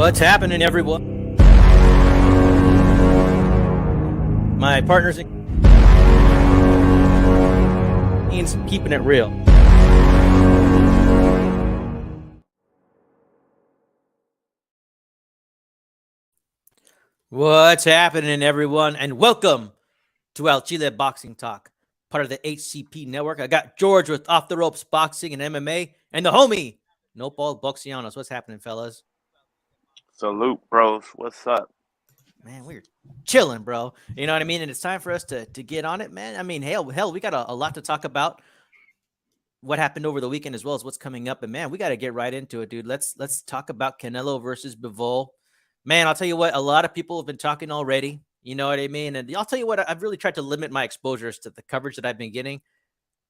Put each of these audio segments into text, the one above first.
What's happening, everyone? My partner's Ian's keeping it real. What's happening, everyone? And welcome to Al Chile Boxing Talk, part of the HCP network. I got George with Off the Ropes Boxing and MMA, and the homie, Nopal Boxianos. What's happening, fellas? Salute, bros. What's up? Man, we're chilling, bro. You know what I mean? And it's time for us to get on it, man. I mean, hell, we got a lot to talk about. What happened over the weekend as well as what's coming up. And man, we got to get right into it, dude. Let's talk about Canelo versus Bivol. Man, I'll tell you what, a lot of people have been talking already. You know what I mean? And I'll tell you what, I've really tried to limit my exposures to the coverage that I've been getting,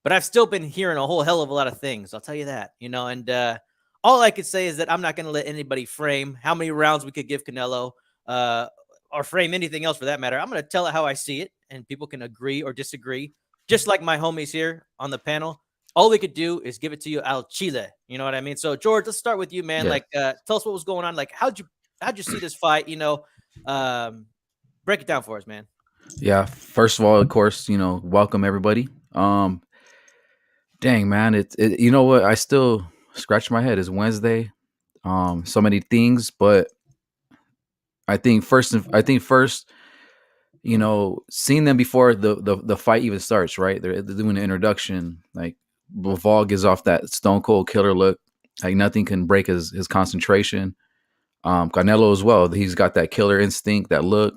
but I've still been hearing a whole hell of a lot of things. I'll tell you that, and all I could say is that I'm not going to let anybody frame how many rounds we could give Canelo, or frame anything else for that matter. I'm going to tell it how I see it, and people can agree or disagree, just like my homies here on the panel. All we could do is give it to you Al Chile. You know what I mean? So, George, let's start with you, man. Yeah. Tell us what was going on. Like, how'd you see this fight? Break it down for us, man. Yeah. First of all, of course, welcome everybody. Dang, man. It you know what? I still scratch my head. It's Wednesday. So many things, but I think first, seeing them before the fight even starts, right? They're doing the introduction. Like, Bivol gives off that stone cold killer look. Like, nothing can break his concentration. Canelo as well. He's got that killer instinct, that look.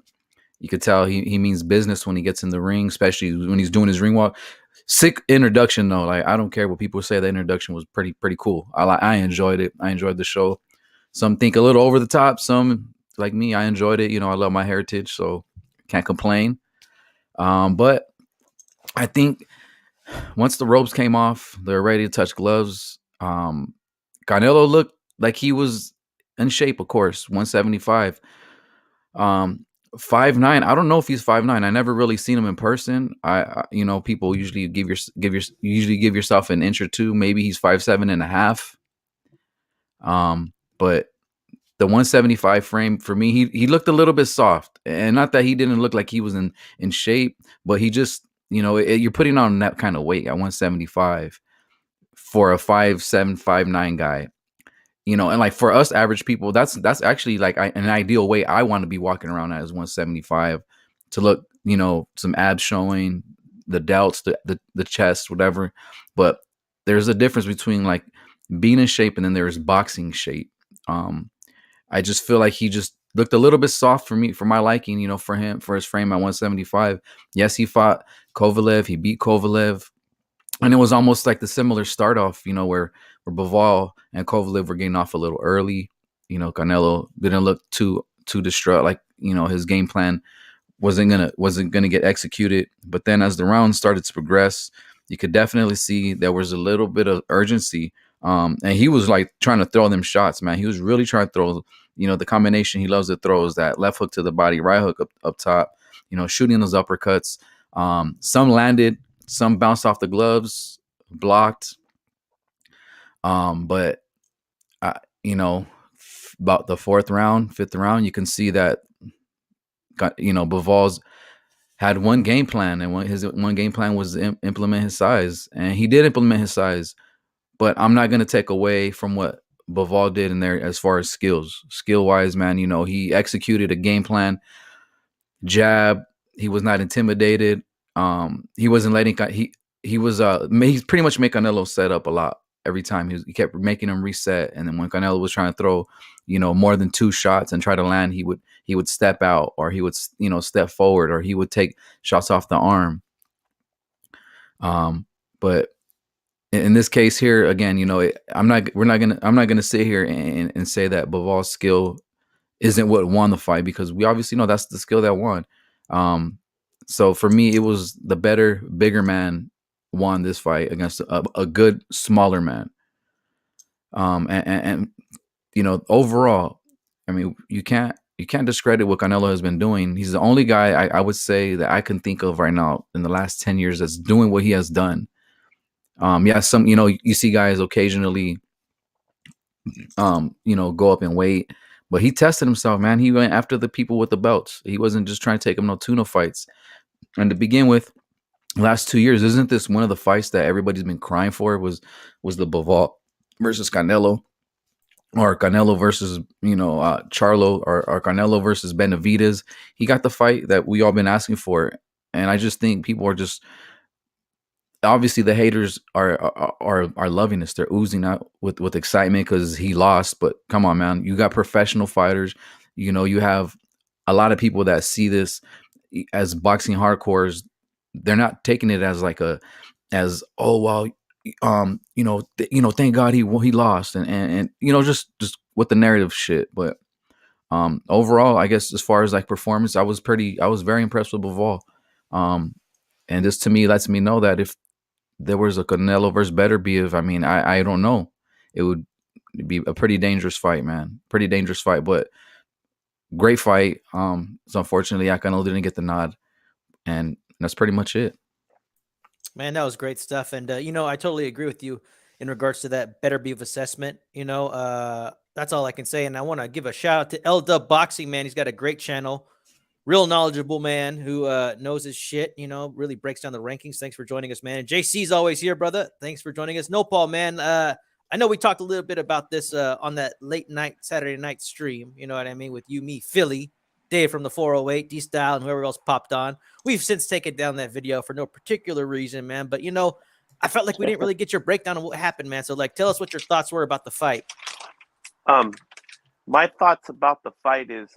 You could tell he means business when he gets in the ring, especially when he's doing his ring walk. Sick introduction though. Like, I don't care what people say. The introduction was pretty cool. I enjoyed it. I enjoyed the show. Some think a little over the top. Some, like me, I enjoyed it. I love my heritage, so can't complain. But I think once the ropes came off, they're ready to touch gloves. Canelo looked like he was in shape, of course. 175. 5'9". I don't know if he's 5'9". I never really seen him in person. People usually give yourself an inch or two. Maybe he's 5'7" and a half. But the 175 frame for me, he looked a little bit soft, and not that he didn't look like he was in shape, but he just, you're putting on that kind of weight at 175 for a 5'7", 5'9" guy. And like for us average people, that's actually like an ideal weight I want to be walking around at, is 175, to look, some abs showing, the delts, the chest, whatever. But there's a difference between like being in shape and then there's boxing shape. I just feel like he just looked a little bit soft for me, for my liking, for him, for his frame at 175. Yes, he fought Kovalev. He beat Kovalev. And it was almost like the similar start off, where Bivol and Kovalev were getting off a little early. Canelo didn't look too distraught, like, his game plan wasn't gonna get executed. But then as the round started to progress, you could definitely see there was a little bit of urgency. And he was like trying to throw them shots, man. He was really trying to throw, the combination he loves to throw is that left hook to the body, right hook up top, shooting those uppercuts. Some landed, some bounced off the gloves, blocked. But about the fifth round, you can see that, Bivol's had one game plan, and his one game plan was to implement his size, and he did implement his size. But I'm not going to take away from what Bivol did in there as far as skill wise, man. He executed a game plan, jab. He was not intimidated. He wasn't letting, he's pretty much making Canelo set up a lot every time. He kept making him reset. And then when Canelo was trying to throw, more than two shots and try to land, he would step out, or he would, step forward, or he would take shots off the arm. But in this case here, again, I'm not gonna sit here and say that Bivol's skill isn't what won the fight, because we obviously know that's the skill that won. So for me, it was the better, bigger man won this fight against a good, smaller man. And overall, I mean, you can't discredit what Canelo has been doing. He's the only guy I would say that I can think of right now in the last 10 years that's doing what he has done. Some, you see guys occasionally, go up in weight, But he tested himself, man. He went after the people with the belts. He wasn't just trying to take him no tuna fights. And to begin with, last 2 years, isn't this one of the fights that everybody's been crying for? Was the Bivol versus Canelo, or Canelo versus Charlo, or Canelo versus Benavidez? He got the fight that we all been asking for, and I just think people are just, obviously the haters are loving this. They're oozing out with excitement because he lost. But come on, man, you got professional fighters. You have a lot of people that see this as boxing hardcores. They're not taking it as like as, oh well, thank God he lost, and just with the narrative shit. But overall, I guess as far as like performance, I was very impressed with Bivol. And this to me lets me know that if there was a Canelo versus Beterbiev, I mean, I don't know, it would be a pretty dangerous fight, man. Pretty dangerous fight, but great fight. So unfortunately, Canelo didn't get the nod, and that's pretty much it. Man, that was great stuff. And, I totally agree with you in regards to that Beterbiev assessment. That's all I can say. And I want to give a shout out to L Dub Boxing, man. He's got a great channel, real knowledgeable man who knows his shit, really breaks down the rankings. Thanks for joining us, man. And JC's always here, brother. Thanks for joining us. No, Paul, man. I know we talked a little bit about this on that late night Saturday night stream. You know what I mean? With you, me, Philly, Dave from the 408, D-Style, and whoever else popped on. We've since taken down that video for no particular reason, man. But, I felt like we didn't really get your breakdown of what happened, man. So, tell us what your thoughts were about the fight. My thoughts about the fight is,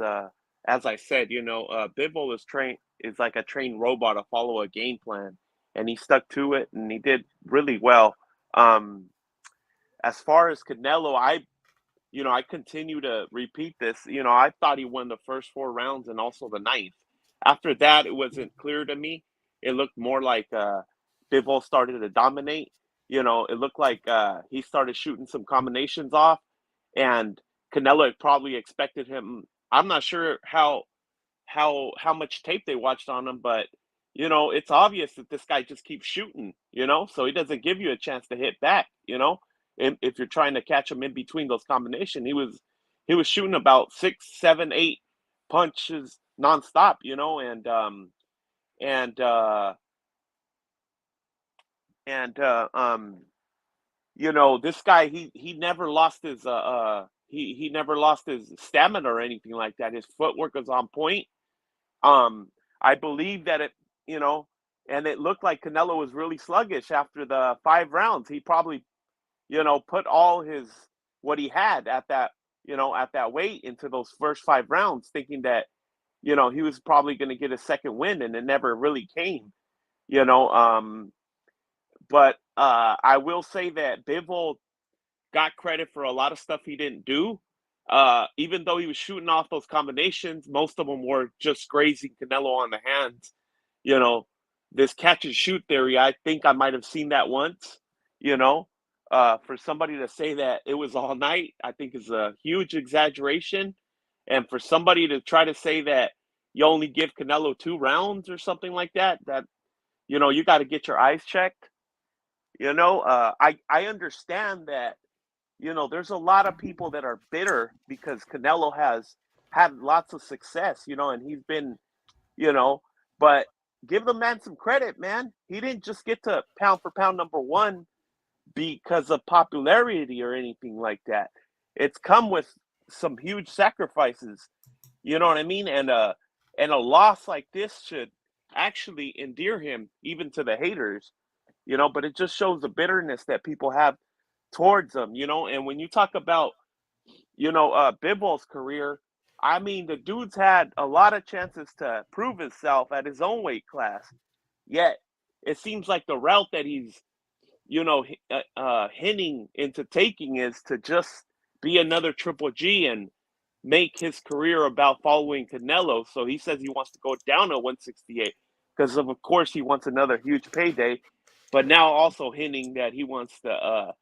as I said, Bivol is like a trained robot to follow a game plan, and he stuck to it, and he did really well. As far as Canelo, I continue to repeat this. I thought he won the first 4 rounds and also the 9th. After that, it wasn't clear to me. It looked more like Bivol started to dominate. It looked like he started shooting some combinations off, and Canelo probably expected him. I'm not sure how much tape they watched on him, but it's obvious that this guy just keeps shooting. So he doesn't give you a chance to hit back. If you're trying to catch him in between those combinations, he was shooting about 6, 7, 8 punches nonstop. This guy, he never lost his he never lost his stamina or anything like that. His footwork was on point. I believe that and it looked like Canelo was really sluggish after the 5 rounds. He probably put all what he had at that weight into those first 5 rounds, thinking that he was probably going to get a second win, and it never really came. But I will say that Bivol got credit for a lot of stuff he didn't do. Even though he was shooting off those combinations, most of them were just grazing Canelo on the hands. This catch and shoot theory, I think I might have seen that once. For somebody to say that it was all night, I think is a huge exaggeration. And for somebody to try to say that you only give Canelo 2 rounds or something like that, you got to get your eyes checked. I understand that, there's a lot of people that are bitter because Canelo has had lots of success, and he's been, but give the man some credit, man. He didn't just get to pound for pound number 1 because of popularity or anything like that. It's come with some huge sacrifices. You know what I mean? And a loss like this should actually endear him even to the haters, but it just shows the bitterness that people have towards him, and when you talk about, Bivol's career, I mean, the dude's had a lot of chances to prove himself at his own weight class, yet it seems like the route that he's hinting into taking is to just be another Triple G and make his career about following Canelo. So he says he wants to go down to 168 because of course he wants another huge payday, but now also hinting that he wants to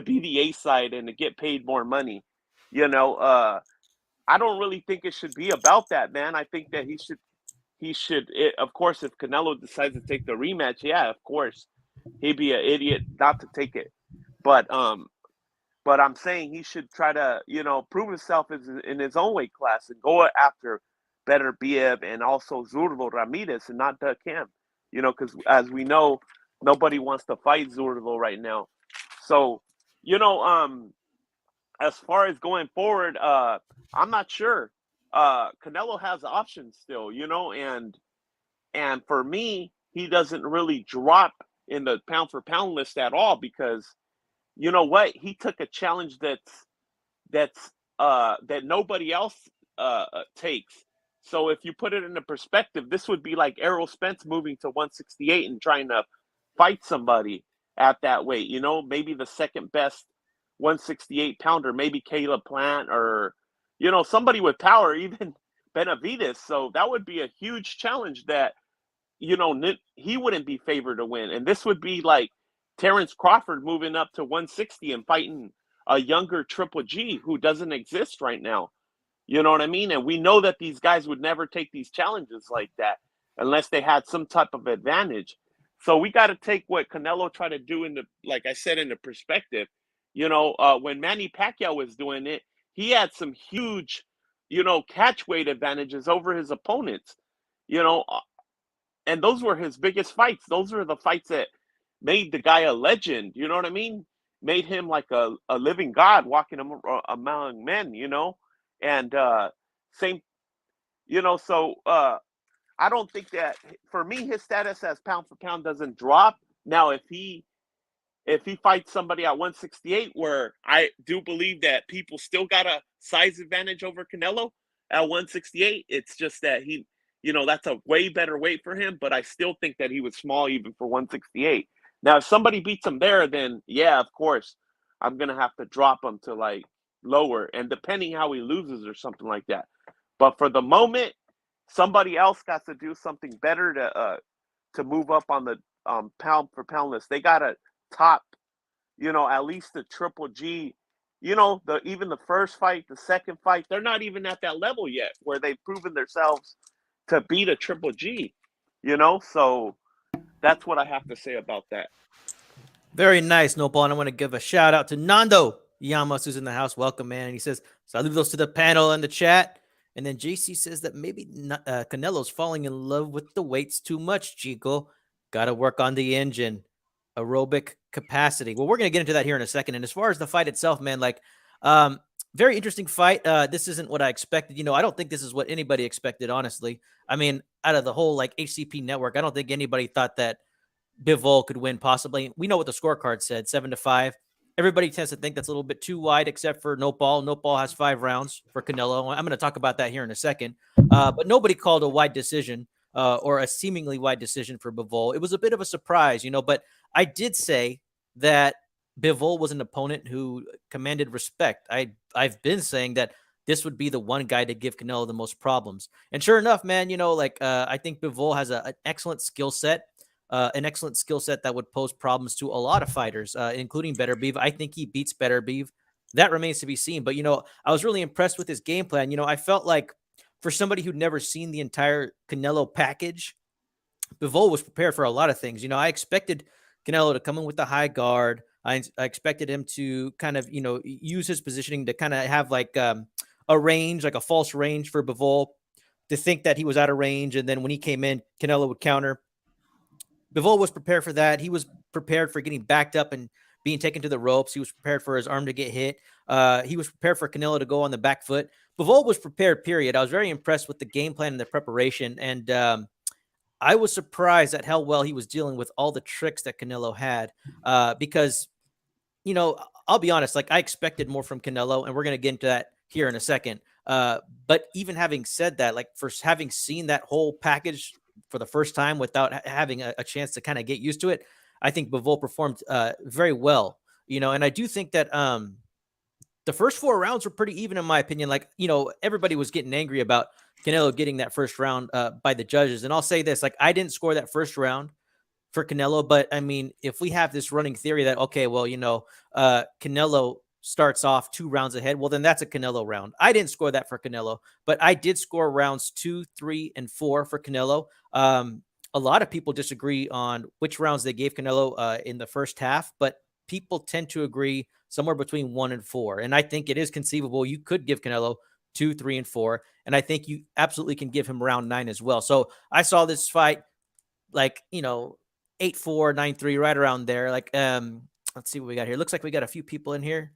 be the A side and to get paid more money. I don't really think it should be about that, man. I think that of course, if Canelo decides to take the rematch, yeah, of course, he'd be an idiot not to take it. But but I'm saying he should try to, prove himself in his own weight class and go after better Biev and also Zurdo Ramirez and not Cam. Because as we know, nobody wants to fight Zurdo right now. So, as far as going forward, I'm not sure. Canelo has options still, and for me, he doesn't really drop in the pound for pound list at all because you know what? He took a challenge that nobody else takes. So if you put it into perspective, this would be like Errol Spence moving to 168 and trying to fight somebody at that weight. Maybe the second best 168 pounder, maybe Caleb Plant or somebody with power, even Benavidez. So that would be a huge challenge that he wouldn't be favored to win. And this would be like Terrence Crawford moving up to 160 and fighting a younger Triple G who doesn't exist right now. You know what I mean? And we know that these guys would never take these challenges like that unless they had some type of advantage. So we got to take what Canelo tried to do like I said, in the perspective. When Manny Pacquiao was doing it, he had some huge, catch weight advantages over his opponents. And those were his biggest fights. Those were the fights that made the guy a legend. You know what I mean? Made him like a living god walking among men, And same, so I don't think that, for me, his status as pound for pound doesn't drop. Now, if he fights somebody at 168, where I do believe that people still got a size advantage over Canelo at 168, it's just that that's a way better weight for him, but I still think that he was small even for 168. Now, if somebody beats him there, then yeah, of course, I'm going to have to drop him to like lower, and depending how he loses or something like that. But for the moment, somebody else got to do something better to move up on the pound for pound list. They got to top, at least the Triple G. Even the first fight, the second fight, they're not even at that level yet where they've proven themselves to beat a Triple G, so that's what I have to say about that. Very nice, Nopal. And I want to give a shout out to Nando Yamas, who's in the house. Welcome, man. And he says, saludos to the panel and the chat. And then JC says that maybe Canelo's falling in love with the weights too much, Chico. Got to work on the engine, aerobic capacity. Well, we're going to get into that here in a second. And as far as the fight itself, man, very interesting fight. This isn't what I expected. I don't think this is what anybody expected, honestly. I mean, out of the whole HCP network, I don't think anybody thought that Bivol could win possibly. We know what the scorecard said, 7-5. Everybody tends to think that's a little bit too wide, except for Nopal. Nopal has 5 rounds for Canelo. I'm going to talk about that here in a second. But nobody called a wide decision or a seemingly wide decision for Bivol. It was a bit of a surprise, but I did say that Bivol was an opponent who commanded respect. I've been saying that this would be the one guy to give Canelo the most problems. And sure enough, man, I think Bivol has an excellent skill set. That would pose problems to a lot of fighters, including Better Beef. I think he beats Better Beef. That remains to be seen. But, I was really impressed with his game plan. I felt like for somebody who'd never seen the entire Canelo package, Bivol was prepared for a lot of things. I expected Canelo to come in with the high guard. I expected him to kind of, use his positioning to kind of have like a range, like a false range for Bivol, to think that he was out of range. And then when he came in, Canelo would counter. Bivol was prepared for that. He was prepared for getting backed up and being taken to the ropes. He was prepared for his arm to get hit. He was prepared for Canelo to go on the back foot. Bivol was prepared, period. I was very impressed with the game plan and the preparation. And I was surprised at how well he was dealing with all the tricks that Canelo had. Because, I'll be honest, I expected more from Canelo, and we're going to get into that here in a second. But even having said that, for having seen that whole package for the first time without having a chance to kind of get used to it, I think Bivol performed very well, and I do think that the first 4 rounds were pretty even, in my opinion. Everybody was getting angry about Canelo getting that first round by the judges. And I'll say this, I didn't score that first round for Canelo, but I mean, if we have this running theory that, okay, well, Canelo starts off 2 rounds ahead, well, then that's a Canelo round. I didn't score that for Canelo, but I did score rounds 2, 3, and 4 for Canelo. A lot of people disagree on which rounds they gave Canelo in the first half, but people tend to agree somewhere between 1 and 4. And I think it is conceivable you could give Canelo 2, 3, and 4. And I think you absolutely can give him round 9 as well. So I saw this fight like, 8-4, 9-3, right around there. Like, let's see what we got here. Looks like we got a few people in here.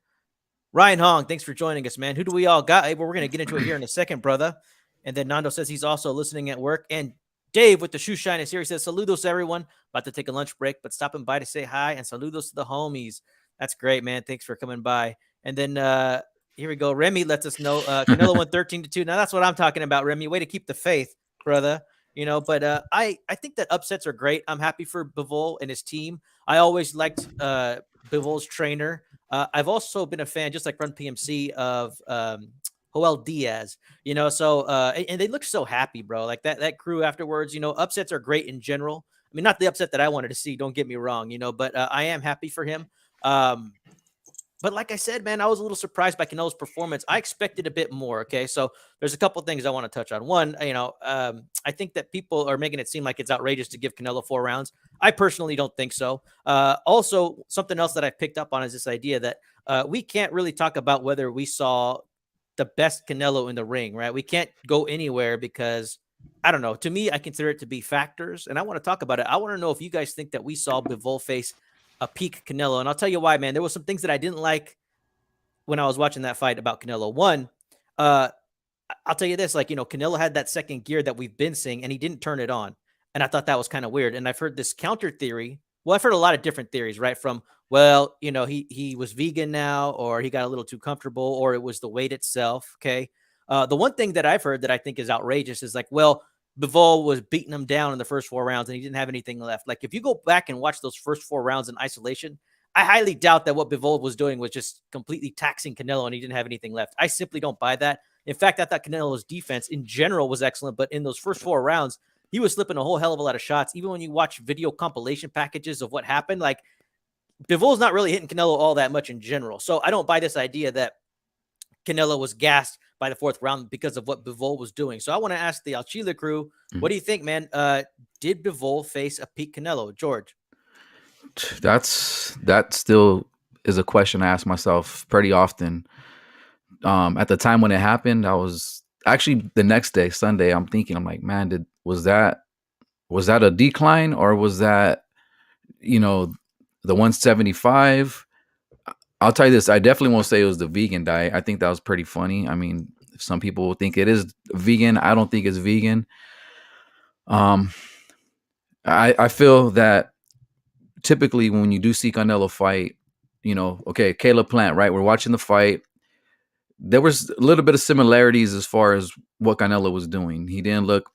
Ryan Hong, thanks for joining us, man. Who do we all got? Well, we're going to get into it here in a second, brother. And then Nando says he's also listening at work. And Dave with the shoe shine is here. He says, saludos, everyone. About to take a lunch break, but stopping by to say hi and saludos to the homies. That's great, man. Thanks for coming by. And then here we go. Remy lets us know Canelo won 13-2. Now, that's what I'm talking about, Remy. Way to keep the faith, brother. But I think that upsets are great. I'm happy for Bivol and his team. I always liked Bivol's trainer. I've also been a fan, just like Run PMC, of Joel Diaz, and they look so happy, bro. Like that crew afterwards, upsets are great in general. I mean, not the upset that I wanted to see, don't get me wrong, but I am happy for him. But like I said, man, I was a little surprised by Canelo's performance. I expected a bit more. Okay. So there's a couple of things I want to touch on. One, I think that people are making it seem like it's outrageous to give Canelo 4 rounds. I personally don't think so. Also, something else that I picked up on is this idea that we can't really talk about whether we saw the best Canelo in the ring, right? We can't go anywhere because, I don't know. To me, I consider it to be factors, and I want to talk about it. I want to know if you guys think that we saw Bivol face a peak Canelo, and I'll tell you why, man. There was some things that I didn't like when I was watching that fight about Canelo. One, I'll tell you this, Canelo had that second gear that we've been seeing, and he didn't turn it on, and I thought that was kind of weird. And I've heard this counter theory. Well, I've heard a lot of different theories, right? From, he was vegan now, or he got a little too comfortable, or it was the weight itself. Okay. The one thing that I've heard that I think is outrageous is Bivol was beating him down in the first 4 rounds and he didn't have anything left. Like, if you go back and watch those first 4 rounds in isolation, I highly doubt that what Bivol was doing was just completely taxing Canelo and he didn't have anything left. I simply don't buy that. In fact, I thought Canelo's defense in general was excellent, but in those first 4 rounds, he was slipping a whole hell of a lot of shots. Even when you watch video compilation packages of what happened, Bivol's not really hitting Canelo all that much in general. So I don't buy this idea that Canelo was gassed by the 4th round because of what Bivol was doing. So I want to ask the Al Chile crew, what do you think, man? Did Bivol face a peak Canelo, George? That still is a question I ask myself pretty often. At the time when it happened, I was actually the next day, Sunday, I'm like, man, was that a decline, or was that, the 175? I'll tell you this, I definitely won't say it was the vegan diet. I think that was pretty funny. I mean, some people think it is vegan. I don't think it's vegan. I feel that typically when you do see Canelo fight, okay, Caleb Plant, right? We're watching the fight. There was a little bit of similarities as far as what Canelo was doing. He didn't look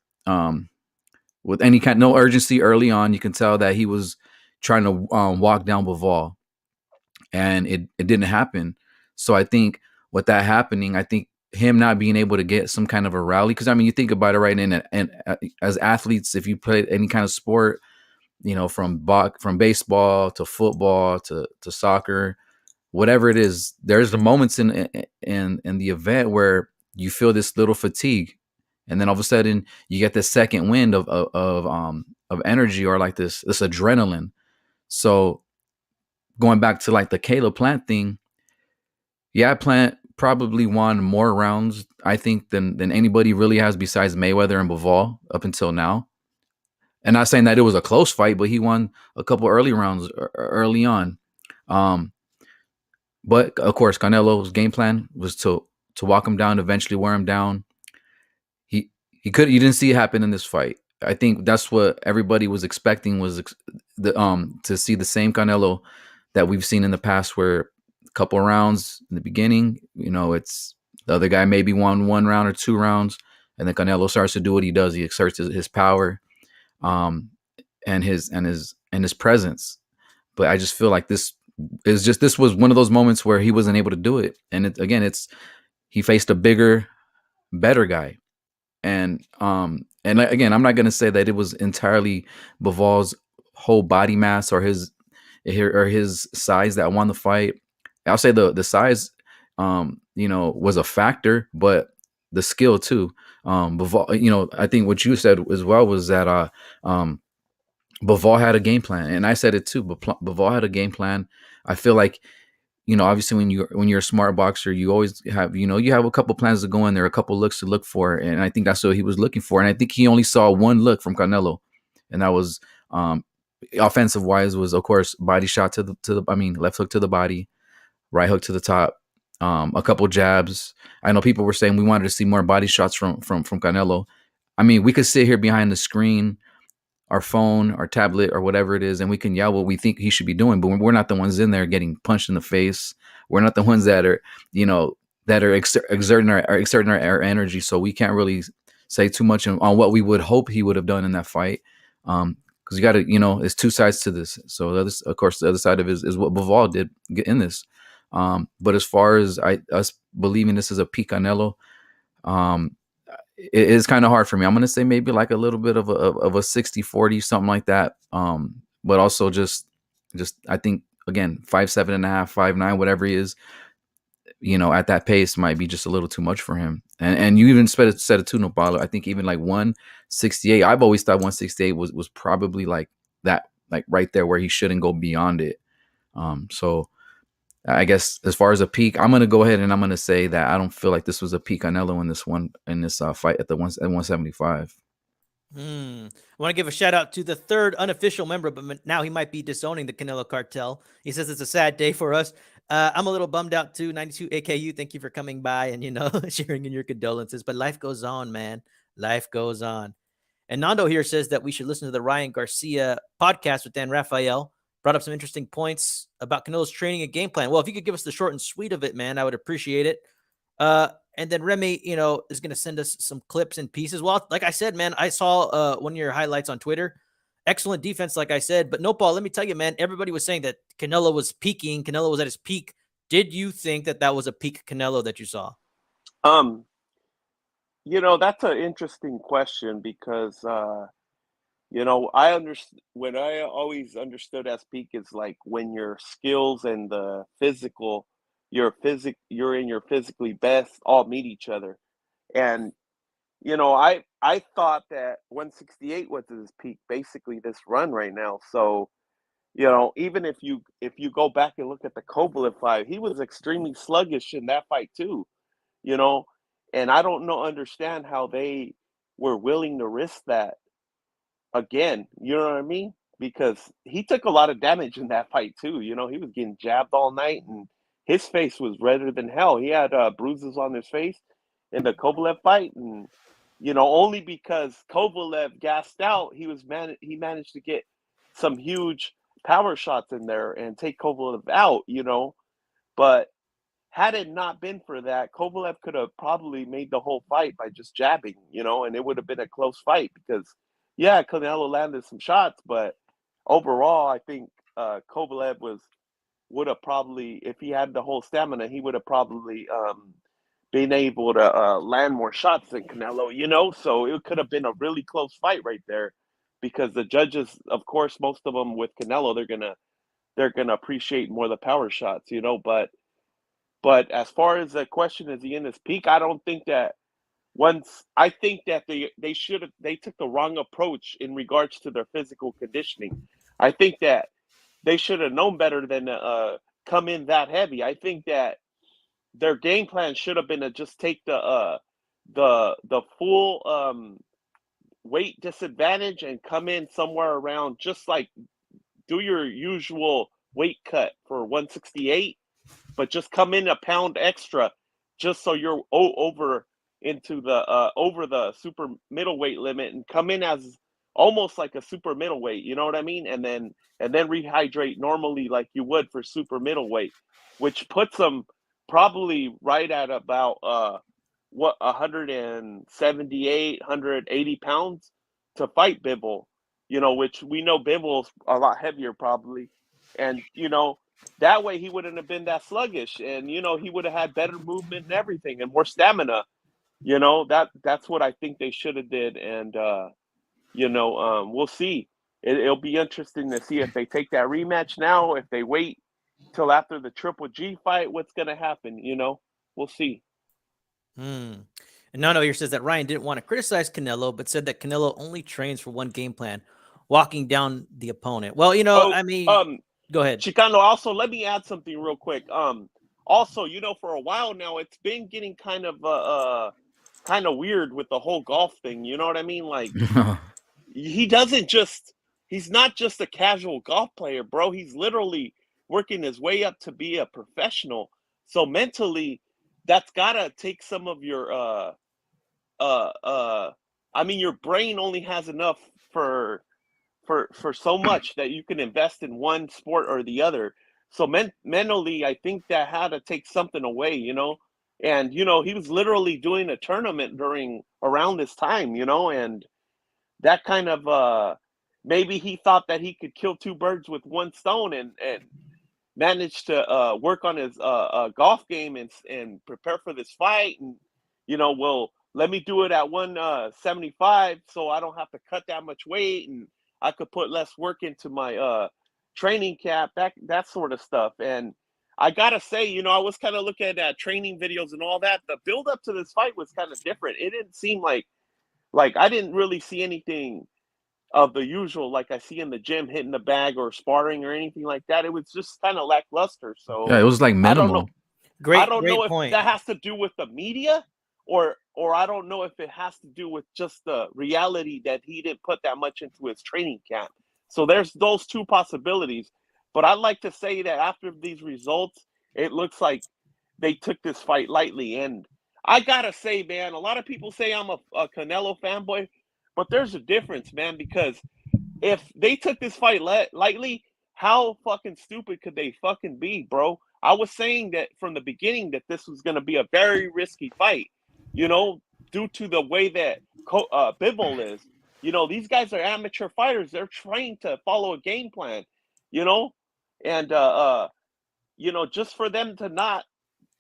with any no urgency early on. You can tell that he was trying to walk down Bivol, and it didn't happen. So I think with that happening, I think him not being able to get some kind of a rally, because I mean, you think about it, right? And as athletes, if you play any kind of sport, from baseball to football to soccer, whatever it is, there's the moments in the event where you feel this little fatigue, and then all of a sudden you get this second wind of energy, or like this adrenaline. So going back to the Caleb Plant thing, yeah, Plant probably won more rounds, I think, than anybody really has besides Mayweather and Bivol up until now. And not saying that it was a close fight, but he won a couple early rounds early on. But of course, Canelo's game plan was to walk him down, eventually wear him down. You didn't see it happen in this fight. I think that's what everybody was expecting, was to see the same Canelo that we've seen in the past, where a couple rounds in the beginning, it's the other guy maybe won 1 round or 2 rounds, and then Canelo starts to do what he does. He exerts his power, and his presence. But I just feel like this was one of those moments where he wasn't able to do it. And he faced a bigger, better guy. And again, I'm not going to say that it was entirely Bivol's whole body mass or his size that won the fight. I'll say the size, was a factor, but the skill too. Bivol, I think what you said as well was that Bivol had a game plan, and I said it too. But Bivol had a game plan. I feel like, obviously when you're a smart boxer, you always have, you have a couple plans to go in there, a couple looks to look for, and I think that's what he was looking for. And I think he only saw one look from Canelo, and that was offensive wise was, of course, body shot to the left hook to the body, right hook to the top, a couple jabs. I know people were saying we wanted to see more body shots from Canelo. I mean, we could sit here behind the screen, our phone, our tablet, or whatever it is, and we can yell what we think he should be doing, but we're not the ones in there getting punched in the face. We're not the ones that are, exerting our energy. So we can't really say too much on what we would hope he would have done in that fight. Because you got to, there's two sides to this. So of course, the other side of it is what Bivol did in this. But as far as us believing this is a peak Canelo, it is kind of hard for me. I'm going to say maybe like a little bit of a 60-40, something like that. But also just I think, again, 5'7.5", 5'9", whatever he is, at that pace might be just a little too much for him. And you even said it too, Nopalo. I think even like 168, I've always thought 168 was probably like that, like right there where he shouldn't go beyond it. So I guess as far as a peak, I'm going to go ahead and I'm going to say that I don't feel like this was a peak Canelo in this fight at 175. I want to give a shout out to the third unofficial member, but now he might be disowning the Canelo cartel. He says it's a sad day for us. I'm a little bummed out too. 92 AKU, thank you for coming by and, sharing in your condolences. But life goes on, man. Life goes on. And Nando here says that we should listen to the Ryan Garcia podcast with Dan Rafael. Brought up some interesting points about Canelo's training and game plan. Well, if you could give us the short and sweet of it, man, I would appreciate it. And then Remy, is going to send us some clips and pieces. Well, like I said, man, I saw one of your highlights on Twitter. Excellent defense, like I said. But no, Paul, let me tell you, man, everybody was saying that Canelo was peaking. Canelo was at his peak. Did you think that was a peak Canelo that you saw? That's an interesting question because, I understand when I always understood as peak is like when your skills and the physical, you're in your physically best all meet each other. And, I thought that 168 was his peak, basically this run right now. So, even if you go back and look at the Kovalev fight, he was extremely sluggish in that fight too, and I don't understand how they were willing to risk that again, you know what I mean? Because he took a lot of damage in that fight too. He was getting jabbed all night, and his face was redder than hell. He had bruises on his face in the Kovalev fight, and only because Kovalev gassed out, he managed to get some huge power shots in there and take Kovalev out. But had it not been for that, Kovalev could have probably made the whole fight by just jabbing, and it would have been a close fight because, yeah, Canelo landed some shots, but overall, I think Kovalev would have probably, if he had the whole stamina, he would have probably been able to land more shots than Canelo, so it could have been a really close fight right there because the judges, of course, most of them with Canelo, they're gonna appreciate more the power shots, but as far as the question, is he in his peak? I don't think that. I think that they took the wrong approach in regards to their physical conditioning. I think that they should have known better than come in that heavy. I think that their game plan should have been to just take the full weight disadvantage and come in somewhere around, just like do your usual weight cut for 168, but just come in a pound extra, just so you're over into the over the super middleweight limit and come in as almost like a super middleweight, you know what I mean? And then rehydrate normally like you would for super middleweight, which puts them probably right at about 178, 180 pounds to fight Bivol, which we know Bivol's a lot heavier probably. And, that way he wouldn't have been that sluggish, and, he would have had better movement and everything and more stamina. That's what I think they should have did. And, we'll see. It'll be interesting to see if they take that rematch now, if they wait till after the Triple G fight, what's going to happen, we'll see. And Nano here says that Ryan didn't want to criticize Canelo, but said that Canelo only trains for one game plan, walking down the opponent. Well, I mean, Go ahead. Chicano, also, let me add something real quick. Also, for a while now, it's been getting kind of weird with the whole golf thing. You know what I mean? Like, he doesn't just he's not just a casual golf player, bro. He's literally working his way up to be a professional. So mentally, that's gotta take some of your I mean, your brain only has enough for so much that you can invest in one sport or the other. So mentally, I think that had to take something away. And he was literally doing a tournament around this time, and that kind of maybe he thought that he could kill two birds with one stone and managed to work on his golf game and prepare for this fight. And well, let me do it at 175 so I don't have to cut that much weight and I could put less work into my training camp, that sort of stuff. And I gotta say, I was kind of looking at training videos and all that. The build up to this fight was kind of different. It didn't seem like I didn't really see anything of the usual, like I see in the gym hitting the bag or sparring or anything like that. It was just kind of lackluster. So Yeah, it was like I don't know. minimal. Great, I don't great know if point. that has to do with the media or I don't know if it has to do with just the reality that he didn't put that much into his training camp. So there's those two possibilities. But I'd like to say that after these results, it looks like they took this fight lightly. And I gotta say, man, a lot of people say I'm a Canelo fanboy, but there's a difference, man, because if they took this fight lightly, how fucking stupid could they fucking be, bro? I was saying that from the beginning that this was going to be a very risky fight, due to the way that Bivol is. These guys are amateur fighters. They're trained to follow a game plan, and just for them to not,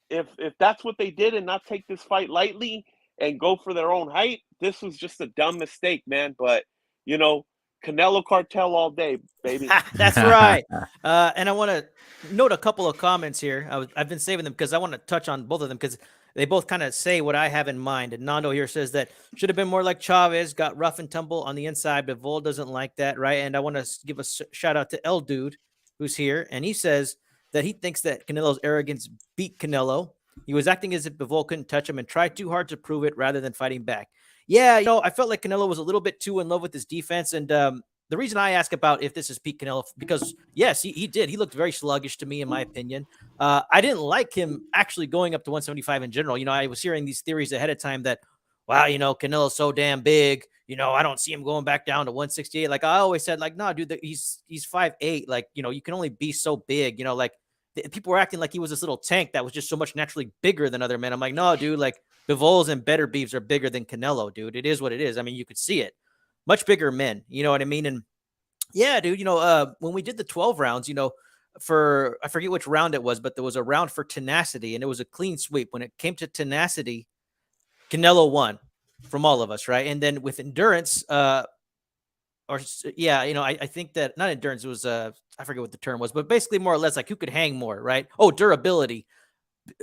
if that's what they did and not take this fight lightly and go for their own height, this was just a dumb mistake, man. But Canelo cartel all day, baby. That's right. And I want to note a couple of comments here. I've been saving them because I want to touch on both of them because they both kind of say what I have in mind. And Nando here says that should have been more like Chavez, got rough and tumble on the inside, but Vol doesn't like that, right? And I want to give a shout out to El Dude, who's here, and he says that he thinks that Canelo's arrogance beat Canelo. He was acting as if Bivol couldn't touch him and tried too hard to prove it rather than fighting back. Yeah, I felt like Canelo was a little bit too in love with his defense. And the reason I ask about if this is Pete Canelo, because yes, he did. He looked very sluggish to me, in my opinion. I didn't like him actually going up to 175 in general. I was hearing these theories ahead of time that, wow, Canelo's so damn big. I don't see him going back down to 168. Like I always said, like, no, dude, he's 5'8". Like, you can only be so big, like people were acting like he was this little tank that was just so much naturally bigger than other men. I'm like, no, dude, like Bivols and better beefs are bigger than Canelo, dude. It is what it is. I mean, you could see it. Much bigger men, you know what I mean? And yeah, dude, when we did the 12 rounds, I forget which round it was, but there was a round for tenacity and it was a clean sweep. When it came to tenacity, Canelo won from all of us, right? And then with endurance, I think that not endurance, it was I forget what the term was, but basically more or less like who could hang more, right? Oh, durability.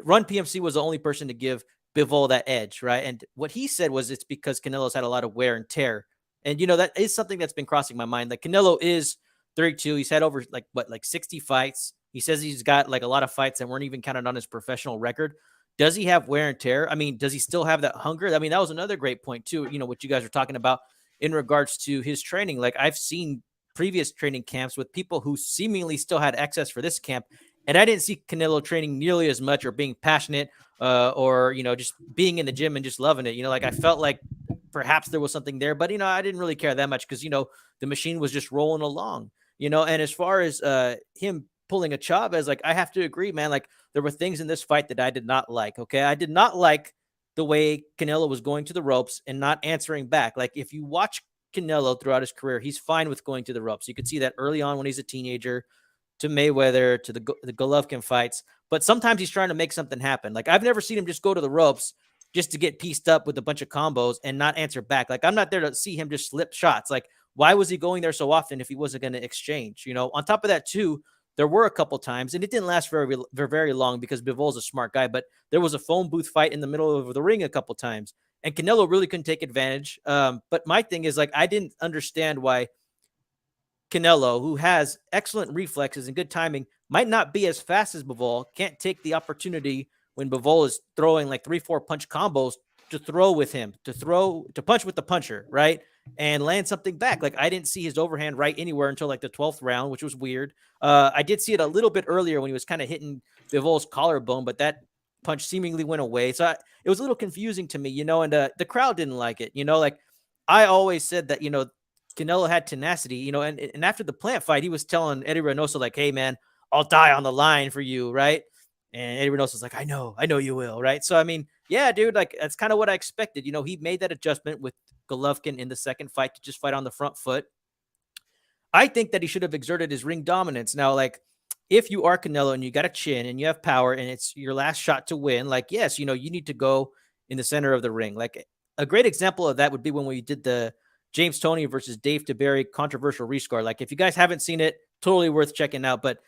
Run PMC was the only person to give Bivol that edge, right? And what he said was it's because Canelo's had a lot of wear and tear. And, that is something that's been crossing my mind. Like Canelo is 32. He's had over like 60 fights. He says he's got like a lot of fights that weren't even counted on his professional record. Does he have wear and tear? I mean, does he still have that hunger? I mean, that was another great point too, what you guys were talking about in regards to his training. Like I've seen previous training camps with people who seemingly still had access for this camp. And I didn't see Canelo training nearly as much or being passionate or, just being in the gym and just loving it. Like I felt like perhaps there was something there, but, I didn't really care that much because, the machine was just rolling along, and as far as him pulling a Chavez, like I have to agree, man, like there were things in this fight that I did not like. Okay. I did not like the way Canelo was going to the ropes and not answering back. Like if you watch Canelo throughout his career, he's fine with going to the ropes. You could see that early on when he's a teenager, to Mayweather, to the Golovkin fights, but sometimes he's trying to make something happen. Like I've never seen him just go to the ropes just to get pieced up with a bunch of combos and not answer back. Like I'm not there to see him just slip shots. Like why was he going there so often if he wasn't going to exchange? On top of that too, there were a couple times, and it didn't last very, very long because Bivol's a smart guy, but there was a phone booth fight in the middle of the ring a couple times, and Canelo really couldn't take advantage. But my thing is, like, I didn't understand why Canelo, who has excellent reflexes and good timing, might not be as fast as Bivol, can't take the opportunity when Bivol is throwing like 3-4 punch combos to throw with him, to punch with the puncher, right? And land something back. Like, I didn't see his overhand right anywhere until like the 12th round, which was weird. I did see it a little bit earlier when he was kind of hitting Bivol's collarbone, but that punch seemingly went away. So it was a little confusing to me, and the crowd didn't like it. Like, I always said that, Canelo had tenacity, and after the Plant fight, he was telling Eddie Reynoso, like, hey, man, I'll die on the line for you, right? And Eddie Reynoso's like, I know you will, right? So, I mean, yeah, dude, like, that's kind of what I expected. He made that adjustment with Golovkin in the second fight to just fight on the front foot. I think that he should have exerted his ring dominance. Now, like, if you are Canelo and you got a chin and you have power and it's your last shot to win, like, yes, you need to go in the center of the ring. Like, a great example of that would be when we did the James Toney versus Dave Tiberi controversial rescore. Like, if you guys haven't seen it, totally worth checking out. But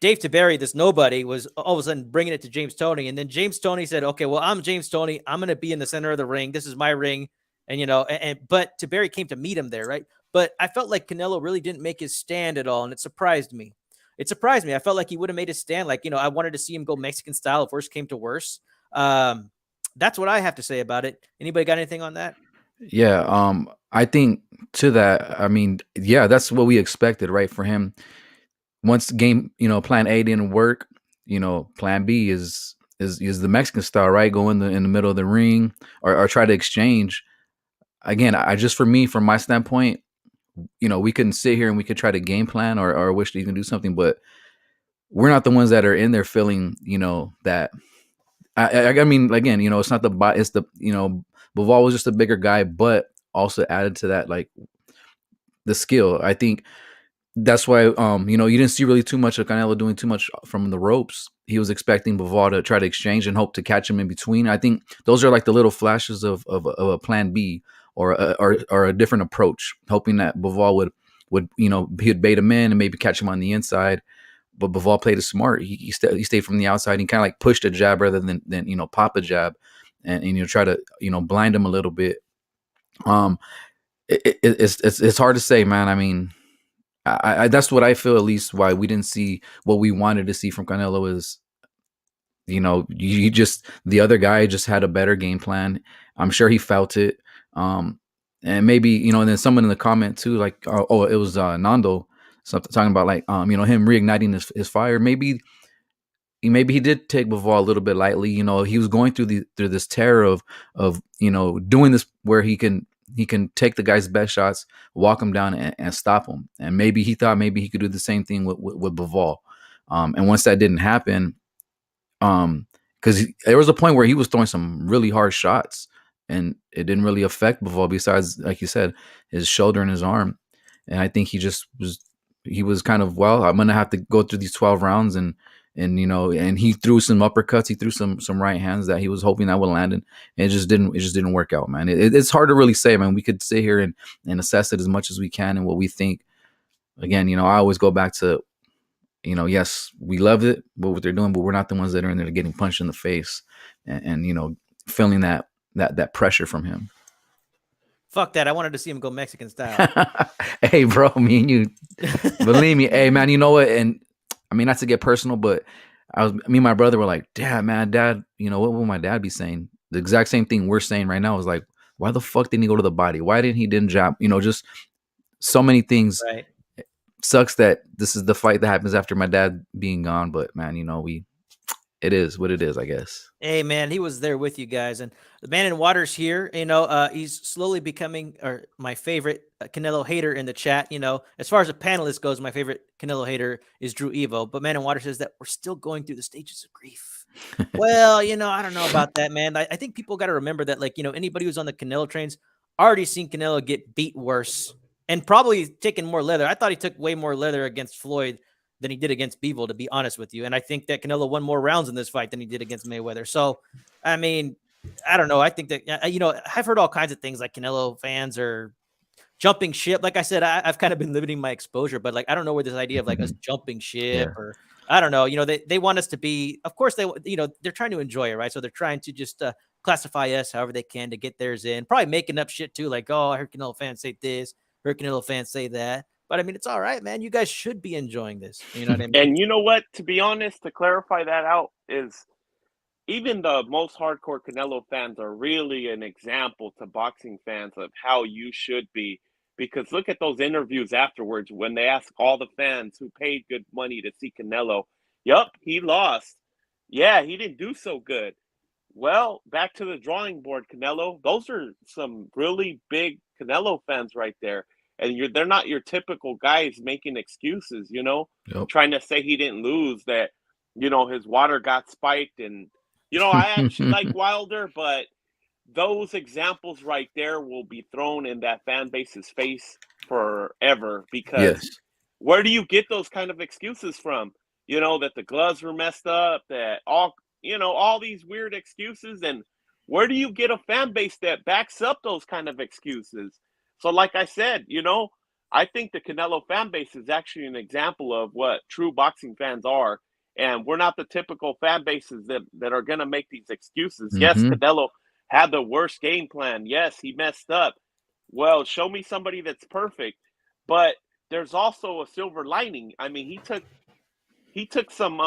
Dave Tiberi, this nobody, was all of a sudden bringing it to James Toney. And then James Toney said, okay, well, I'm James Toney. I'm going to be in the center of the ring. This is my ring. And but Tiberi came to meet him there, right? But I felt like Canelo really didn't make his stand at all. And it surprised me. I felt like he would have made a stand. Like, I wanted to see him go Mexican style if worse came to worse. That's what I have to say about it. Anybody got anything on that? Yeah, I think to that, I mean, yeah, that's what we expected, right? For him, once game, plan A didn't work, plan B is the Mexican style, right? Go in the middle of the ring or try to exchange. Again, from my standpoint, we couldn't sit here and we could try to game plan or wish that you can do something, but we're not the ones that are in there feeling, that. I mean, again, it's not it's the, Bivol was just a bigger guy, but also added to that, like, the skill. I think that's why, you didn't see really too much of Canelo doing too much from the ropes. He was expecting Bivol to try to exchange and hope to catch him in between. I think those are like the little flashes of a plan B or a different approach, hoping that Bivol would he'd bait him in and maybe catch him on the inside. But Bivol played it smart. He stayed from the outside. He kind of like pushed a jab rather than pop a jab, and try to blind him a little bit. It's hard to say, man. I mean, I that's what I feel, at least why we didn't see what we wanted to see from Canelo is, you just, the other guy just had a better game plan. I'm sure he felt it. And maybe, and then someone in the comment too, like, it was Nando, something talking about like, him reigniting his fire. Maybe he did take Bivol a little bit lightly. He was going through this terror of doing this where he can take the guy's best shots, walk him down and stop him. And maybe he thought maybe he could do the same thing with Bivol. And once that didn't happen, because there was a point where he was throwing some really hard shots and it didn't really affect Bivol besides, like you said, his shoulder and his arm. And I think he was kind of, well, I'm going to have to go through these 12 rounds and he threw some uppercuts. He threw some right hands that he was hoping that would land, and it just didn't work out, man. It's hard to really say, man. We could sit here and assess it as much as we can and what we think. Again, I always go back to, yes, we love it, what they're doing, but we're not the ones that are in there getting punched in the face and feeling that pressure from him. Fuck that. I wanted to see him go Mexican style. Hey, bro, me and you, believe me. Hey, man, you know what? And I mean, not to get personal, but me and my brother were like, Dad, what will my dad be saying? The exact same thing we're saying right now is like, why the fuck didn't he go to the body? Why didn't he jab? Just so many things. Right. It sucks that this is the fight that happens after my dad being gone, but man, it is what it is, I guess. Hey, man, he was there with you guys. And the man in water's here. He's slowly becoming my favorite Canelo hater in the chat. As far as a panelist goes, my favorite Canelo hater is Drew Evo. But man in water says that we're still going through the stages of grief. Well, I don't know about that, man. I think people got to remember that, like, anybody who's on the Canelo trains already seen Canelo get beat worse and probably taken more leather. I thought he took way more leather against Floyd than he did against Bivol, to be honest with you. And I think that Canelo won more rounds in this fight than he did against Mayweather. So, I mean, I don't know. I think that, I've heard all kinds of things like Canelo fans are jumping ship. Like I said, I've kind of been limiting my exposure, but like, I don't know where this idea of like us jumping ship or I don't know, they want us to be, of course they're trying to enjoy it. Right. So they're trying to just classify us however they can to get theirs in, probably making up shit too. Like, oh, I heard Canelo fans say this, heard Canelo fans say that. But I mean, it's all right, man. You guys should be enjoying this. You know what I mean? And you know what? To be honest, to clarify that out, is even the most hardcore Canelo fans are really an example to boxing fans of how you should be. Because look at those interviews afterwards when they ask all the fans who paid good money to see Canelo. Yup, he lost. Yeah, he didn't do so good. Well, back to the drawing board, Canelo. Those are some really big Canelo fans right there. And they're not your typical guys making excuses, Yep. trying to say he didn't lose, that, his water got spiked. And, I actually like Wilder, but those examples right there will be thrown in that fan base's face forever, because Yes. where do you get those kind of excuses from? That the gloves were messed up, that all these weird excuses. And where do you get a fan base that backs up those kind of excuses? So like I said, I think the Canelo fan base is actually an example of what true boxing fans are. And we're not the typical fan bases that are going to make these excuses. Yes, Mhm. Canelo had the worst game plan. Yes, he messed up. Well, show me somebody that's perfect. But there's also a silver lining. I mean, he took some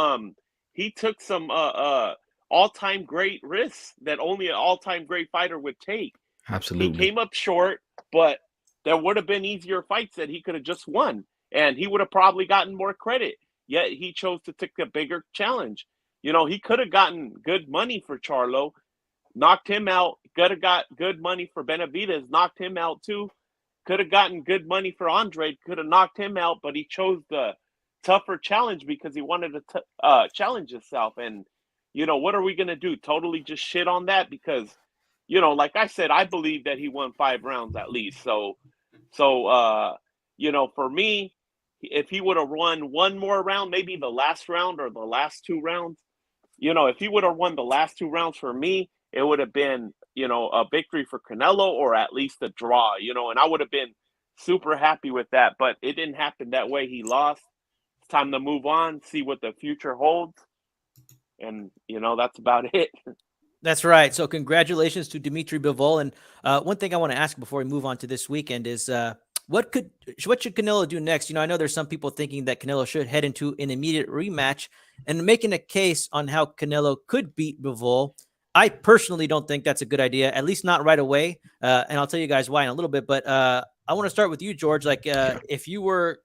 all-time great risks that only an all-time great fighter would take. He Absolutely. came up short, but there would have been easier fights that he could have just won, and he would have probably gotten more credit. Yet he chose to take a bigger challenge. He could have gotten good money for Charlo, knocked him out. Could have got good money for Benavidez, knocked him out too. Could have gotten good money for Andre, could have knocked him out, but he chose the tougher challenge because he wanted to challenge himself. And, what are we going to do? Totally just shit on that? Because, like I said, I believe that he won 5 rounds at least. So, for me, if he would have won one more round, maybe the last round or the last 2 rounds, if he would have won the last 2 rounds, for me, it would have been, a victory for Canelo, or at least a draw, and I would have been super happy with that. But it didn't happen that way. He lost. It's time to move on, see what the future holds. And, that's about it. That's right. So congratulations to Dimitri Bivol. And one thing I want to ask before we move on to this weekend is what should Canelo do next? I know there's some people thinking that Canelo should head into an immediate rematch and making a case on how Canelo could beat Bivol. I personally don't think that's a good idea, at least not right away. And I'll tell you guys why in a little bit. But I want to start with you, George. Like if you were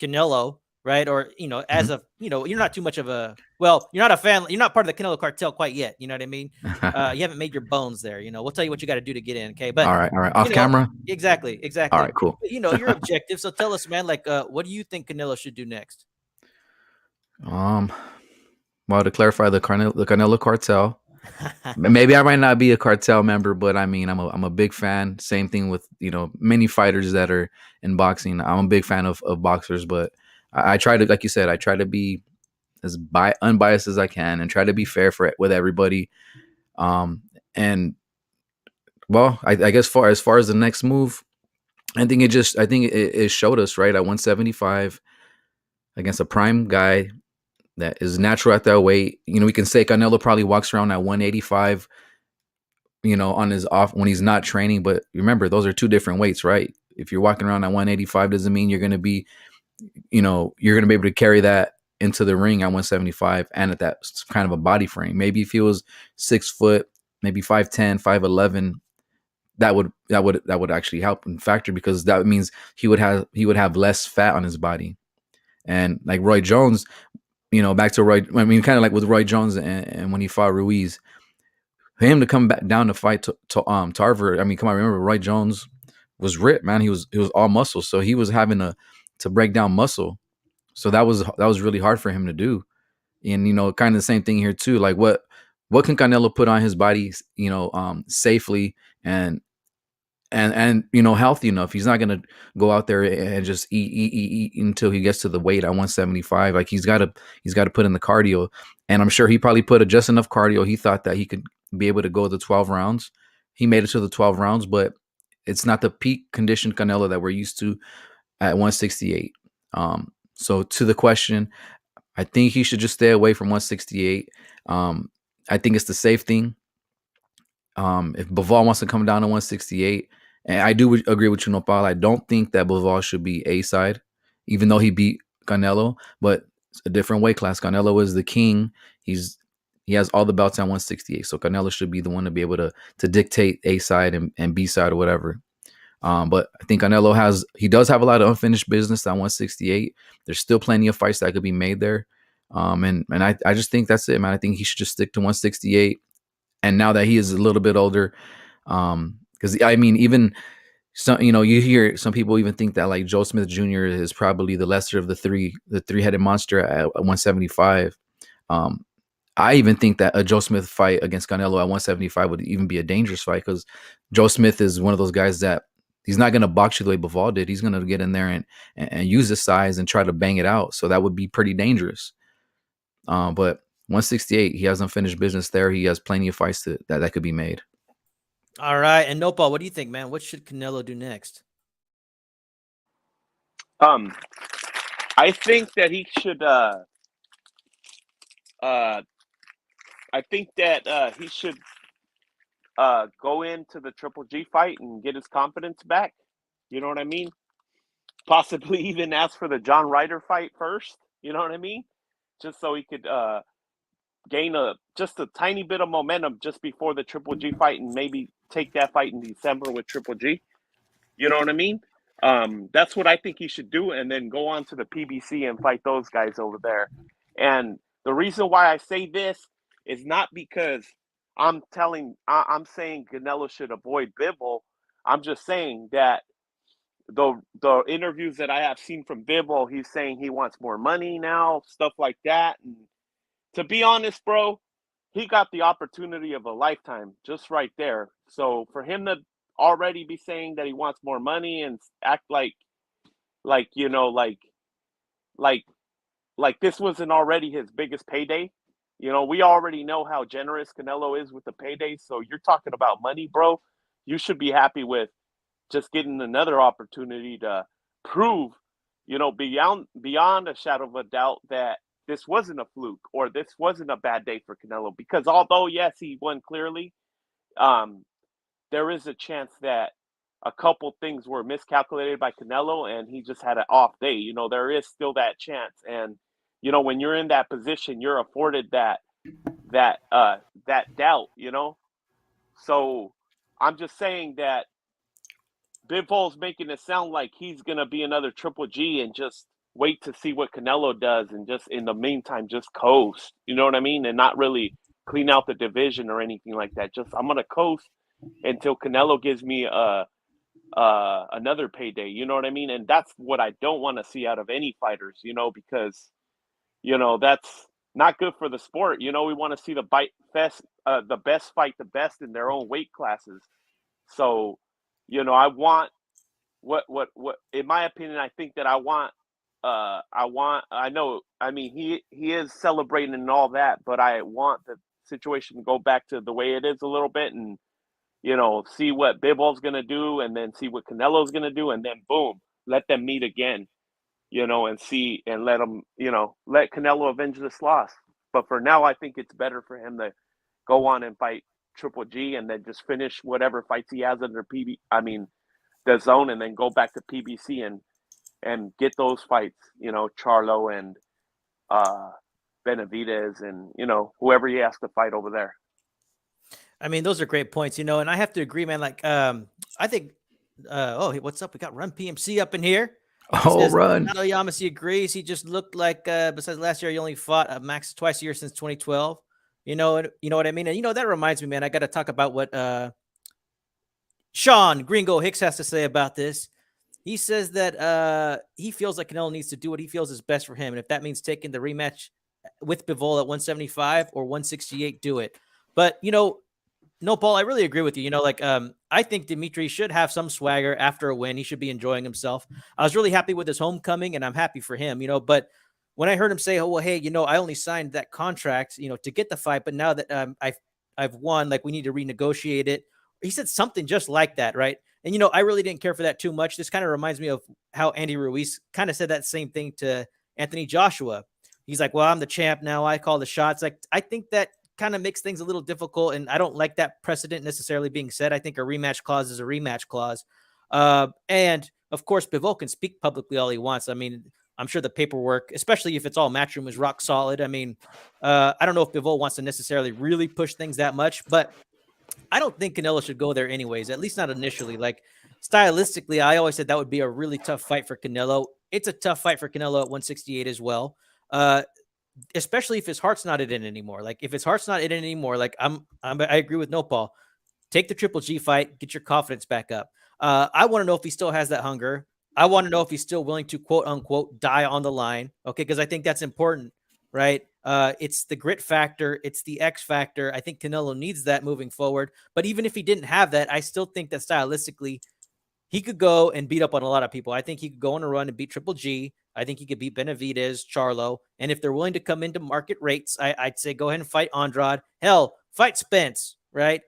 Canelo, right? Or, as a, you're not too much of you're not a fan. You're not part of the Canelo cartel quite yet. You know what I mean? You haven't made your bones there. We'll tell you what you got to do to get in. Okay. But all right. Off camera. Exactly. All right, cool. But, you're objective. So tell us, man, like, what do you think Canelo should do next? Well, to clarify the Canelo cartel, maybe I might not be a cartel member, but I mean, I'm a big fan. Same thing with, many fighters that are in boxing. I'm a big fan of boxers, but I try to, like you said, I try to be as unbiased as I can and try to be fair with everybody. And well, I guess as far as the next move, I think it showed us right at 175 against a prime guy that is natural at that weight. We can say Canelo probably walks around at 185, on his off when he's not training. But remember, those are 2 different weights, right? If you're walking around at 185, doesn't mean you're going to be, you're going to be able to carry that into the ring at 175 and at that kind of a body frame. Maybe if he was 6 foot, maybe 5'10", 5'11", that would actually help and factor, because that means he would have less fat on his body. And like Roy Jones, back to Roy, I mean, kind of like with Roy Jones and when he fought Ruiz, for him to come back down to fight Tarver. I mean, come on, remember Roy Jones was ripped, man. He was all muscle, so he was having to break down muscle. So that was really hard for him to do. And kind of the same thing here too. Like what can Canelo put on his body, safely and healthy enough? He's not gonna go out there and just eat until he gets to the weight at 175. Like he's got to put in the cardio, and I'm sure he probably put just enough cardio. He thought that he could be able to go the 12 rounds. He made it to the 12 rounds, but it's not the peak condition Canelo that we're used to at 168. So to the question, I think he should just stay away from 168. I think it's the safe thing. If Bivol wants to come down to 168, and I do agree with you, Nopal, I don't think that Bivol should be A side. even though he beat Canelo, but it's a different weight class. Canelo is the king. He has all the belts at 168. So Canelo should be the one to be able to dictate A side and B side or whatever. But I think Canelo does have a lot of unfinished business at 168. There's still plenty of fights that could be made there. And I just think that's it, man. I think he should just stick to 168. And now that he is a little bit older, because I mean, even some, you hear some people even think that like Joe Smith Jr. is probably the lesser of the three-headed monster at 175. I even think that a Joe Smith fight against Canelo at 175 would even be a dangerous fight, because Joe Smith is one of those guys that he's not going to box you the way Bivol did. He's going to get in there and use his size and try to bang it out. So that would be pretty dangerous. But 168, he has unfinished business there. He has plenty of fights that could be made. All right. And Nopal, what do you think, man? What should Canelo do next? I think that he should go into the Triple G fight and get his confidence back. You know what I mean? Possibly even ask for the John Ryder fight first. You know what I mean? Just so he could gain just a tiny bit of momentum just before the Triple G fight, and maybe take that fight in December with Triple G. You know what I mean? That's what I think he should do, and then go on to the PBC and fight those guys over there. And the reason why I say this is not because I'm saying Canelo should avoid Bivol. I'm just saying that the interviews that I have seen from Bivol, he's saying he wants more money now, stuff like that. And to be honest, bro, he got the opportunity of a lifetime just right there. So for him to already be saying that he wants more money and act like this wasn't already his biggest payday. We already know how generous Canelo is with the payday. So you're talking about money, bro. You should be happy with just getting another opportunity to prove, beyond a shadow of a doubt, that this wasn't a fluke or this wasn't a bad day for Canelo. Because although, yes, he won clearly, there is a chance that a couple things were miscalculated by Canelo and he just had an off day. There is still that chance. And, when you're in that position, you're afforded that doubt, So I'm just saying that Bivol's making it sound like he's going to be another Triple G and just wait to see what Canelo does, and just in the meantime just coast, you know what I mean, and not really clean out the division or anything like that. Just, I'm going to coast until Canelo gives me another payday, you know what I mean? And that's what I don't want to see out of any fighters, because that's not good for the sport. We want to see the best fight the best in their own weight classes. So I want what in my opinion, I think that he is celebrating and all that, but I want the situation to go back to the way it is a little bit, and see what Bivol's going to do, and then see what Canelo's going to do, and then boom, let them meet again, and see, and let Canelo avenge this loss. But for now, I think it's better for him to go on and fight Triple G, and then just finish whatever fights he has under the zone, and then go back to PBC and get those fights, Charlo and Benavidez and, whoever he has to fight over there. I mean, those are great points, and I have to agree, man. Like, I think, hey, what's up? We got Run PMC up in here. Run. Yamasi agrees. He just looked like, besides last year, he only fought max twice a year since 2012. You know what I mean? And, that reminds me, man, I got to talk about what Sean Gringo Hicks has to say about this. He says that he feels like Canelo needs to do what he feels is best for him. And if that means taking the rematch with Bivol at 175 or 168, do it. But, no, Paul, I really agree with you. I think Dimitri should have some swagger after a win. He should be enjoying himself. I was really happy with his homecoming, and I'm happy for him, but when I heard him say, oh, well, hey, I only signed that contract, to get the fight, but now that I've won, like, we need to renegotiate it. He said something just like that, right? And, I really didn't care for that too much. This kind of reminds me of how Andy Ruiz kind of said that same thing to Anthony Joshua. He's like, well, I'm the champ now. I call the shots. Like, I think that kind of makes things a little difficult, and I don't like that precedent necessarily being set. I think a rematch clause is a rematch clause. And of course, Bivol can speak publicly all he wants. I mean, I'm sure the paperwork, especially if it's all Matchroom, is rock solid. I mean, I don't know if Bivol wants to necessarily really push things that much, but I don't think Canelo should go there anyways, at least not initially. Like, stylistically, I always said that would be a really tough fight for Canelo. It's a tough fight for Canelo at 168 as well. Especially if his heart's not in it anymore. Like, if his heart's not in it anymore, like I agree with Nopal. Take the Triple G fight, get your confidence back up. I want to know if he still has that hunger. I want to know if he's still willing to, quote unquote, die on the line. Okay, because I think that's important, right? It's the grit factor, it's the X factor. I think Canelo needs that moving forward. But even if he didn't have that, I still think that stylistically, he could go and beat up on a lot of people. I think he could go on a run and beat Triple G. I think he could beat Benavidez, Charlo. And if they're willing to come into market rates, I'd say go ahead and fight Andrade. Hell, fight Spence, right?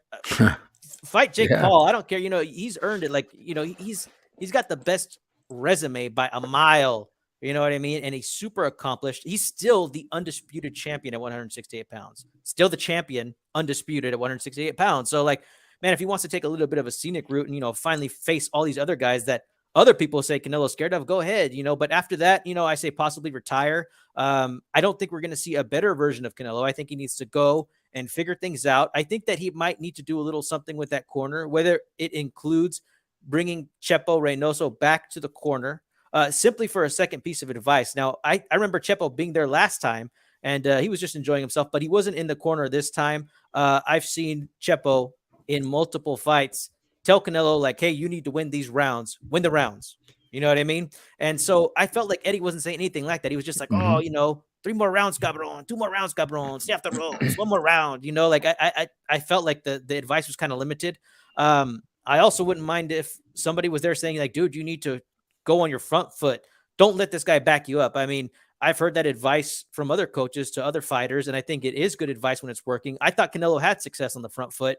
Fight Jake Paul. I don't care. You know, he's earned it. Like, you know, he's got the best resume by a mile. You know what I mean? And he's super accomplished. He's still the undisputed champion at 168 pounds. Still the champion, undisputed at 168 pounds. So, like, man, if he wants to take a little bit of a scenic route and, you know, finally face all these other guys that other people say Canelo's scared of, go ahead, you know. But after that, you know, I say possibly retire. I don't think we're going to see a better version of Canelo. I think he needs to go and figure things out. I think that he might need to do a little something with that corner, whether it includes bringing Chepo Reynoso back to the corner, simply for a second piece of advice. Now, I remember Chepo being there last time, and he was just enjoying himself, but he wasn't in the corner this time. I've seen Chepo in multiple fights tell Canelo, like, hey, you need to win these rounds, win the rounds. You know what I mean? And so I felt like Eddie wasn't saying anything like that. He was just like, oh, you know, 3 more rounds, cabron, 2 more rounds, cabron, stay off the ropes, 1 more round. You know, like I felt like the advice was kind of limited. I also wouldn't mind if somebody was there saying, like, dude, you need to go on your front foot. Don't let this guy back you up. I mean, I've heard that advice from other coaches to other fighters, and I think it is good advice when it's working. I thought Canelo had success on the front foot.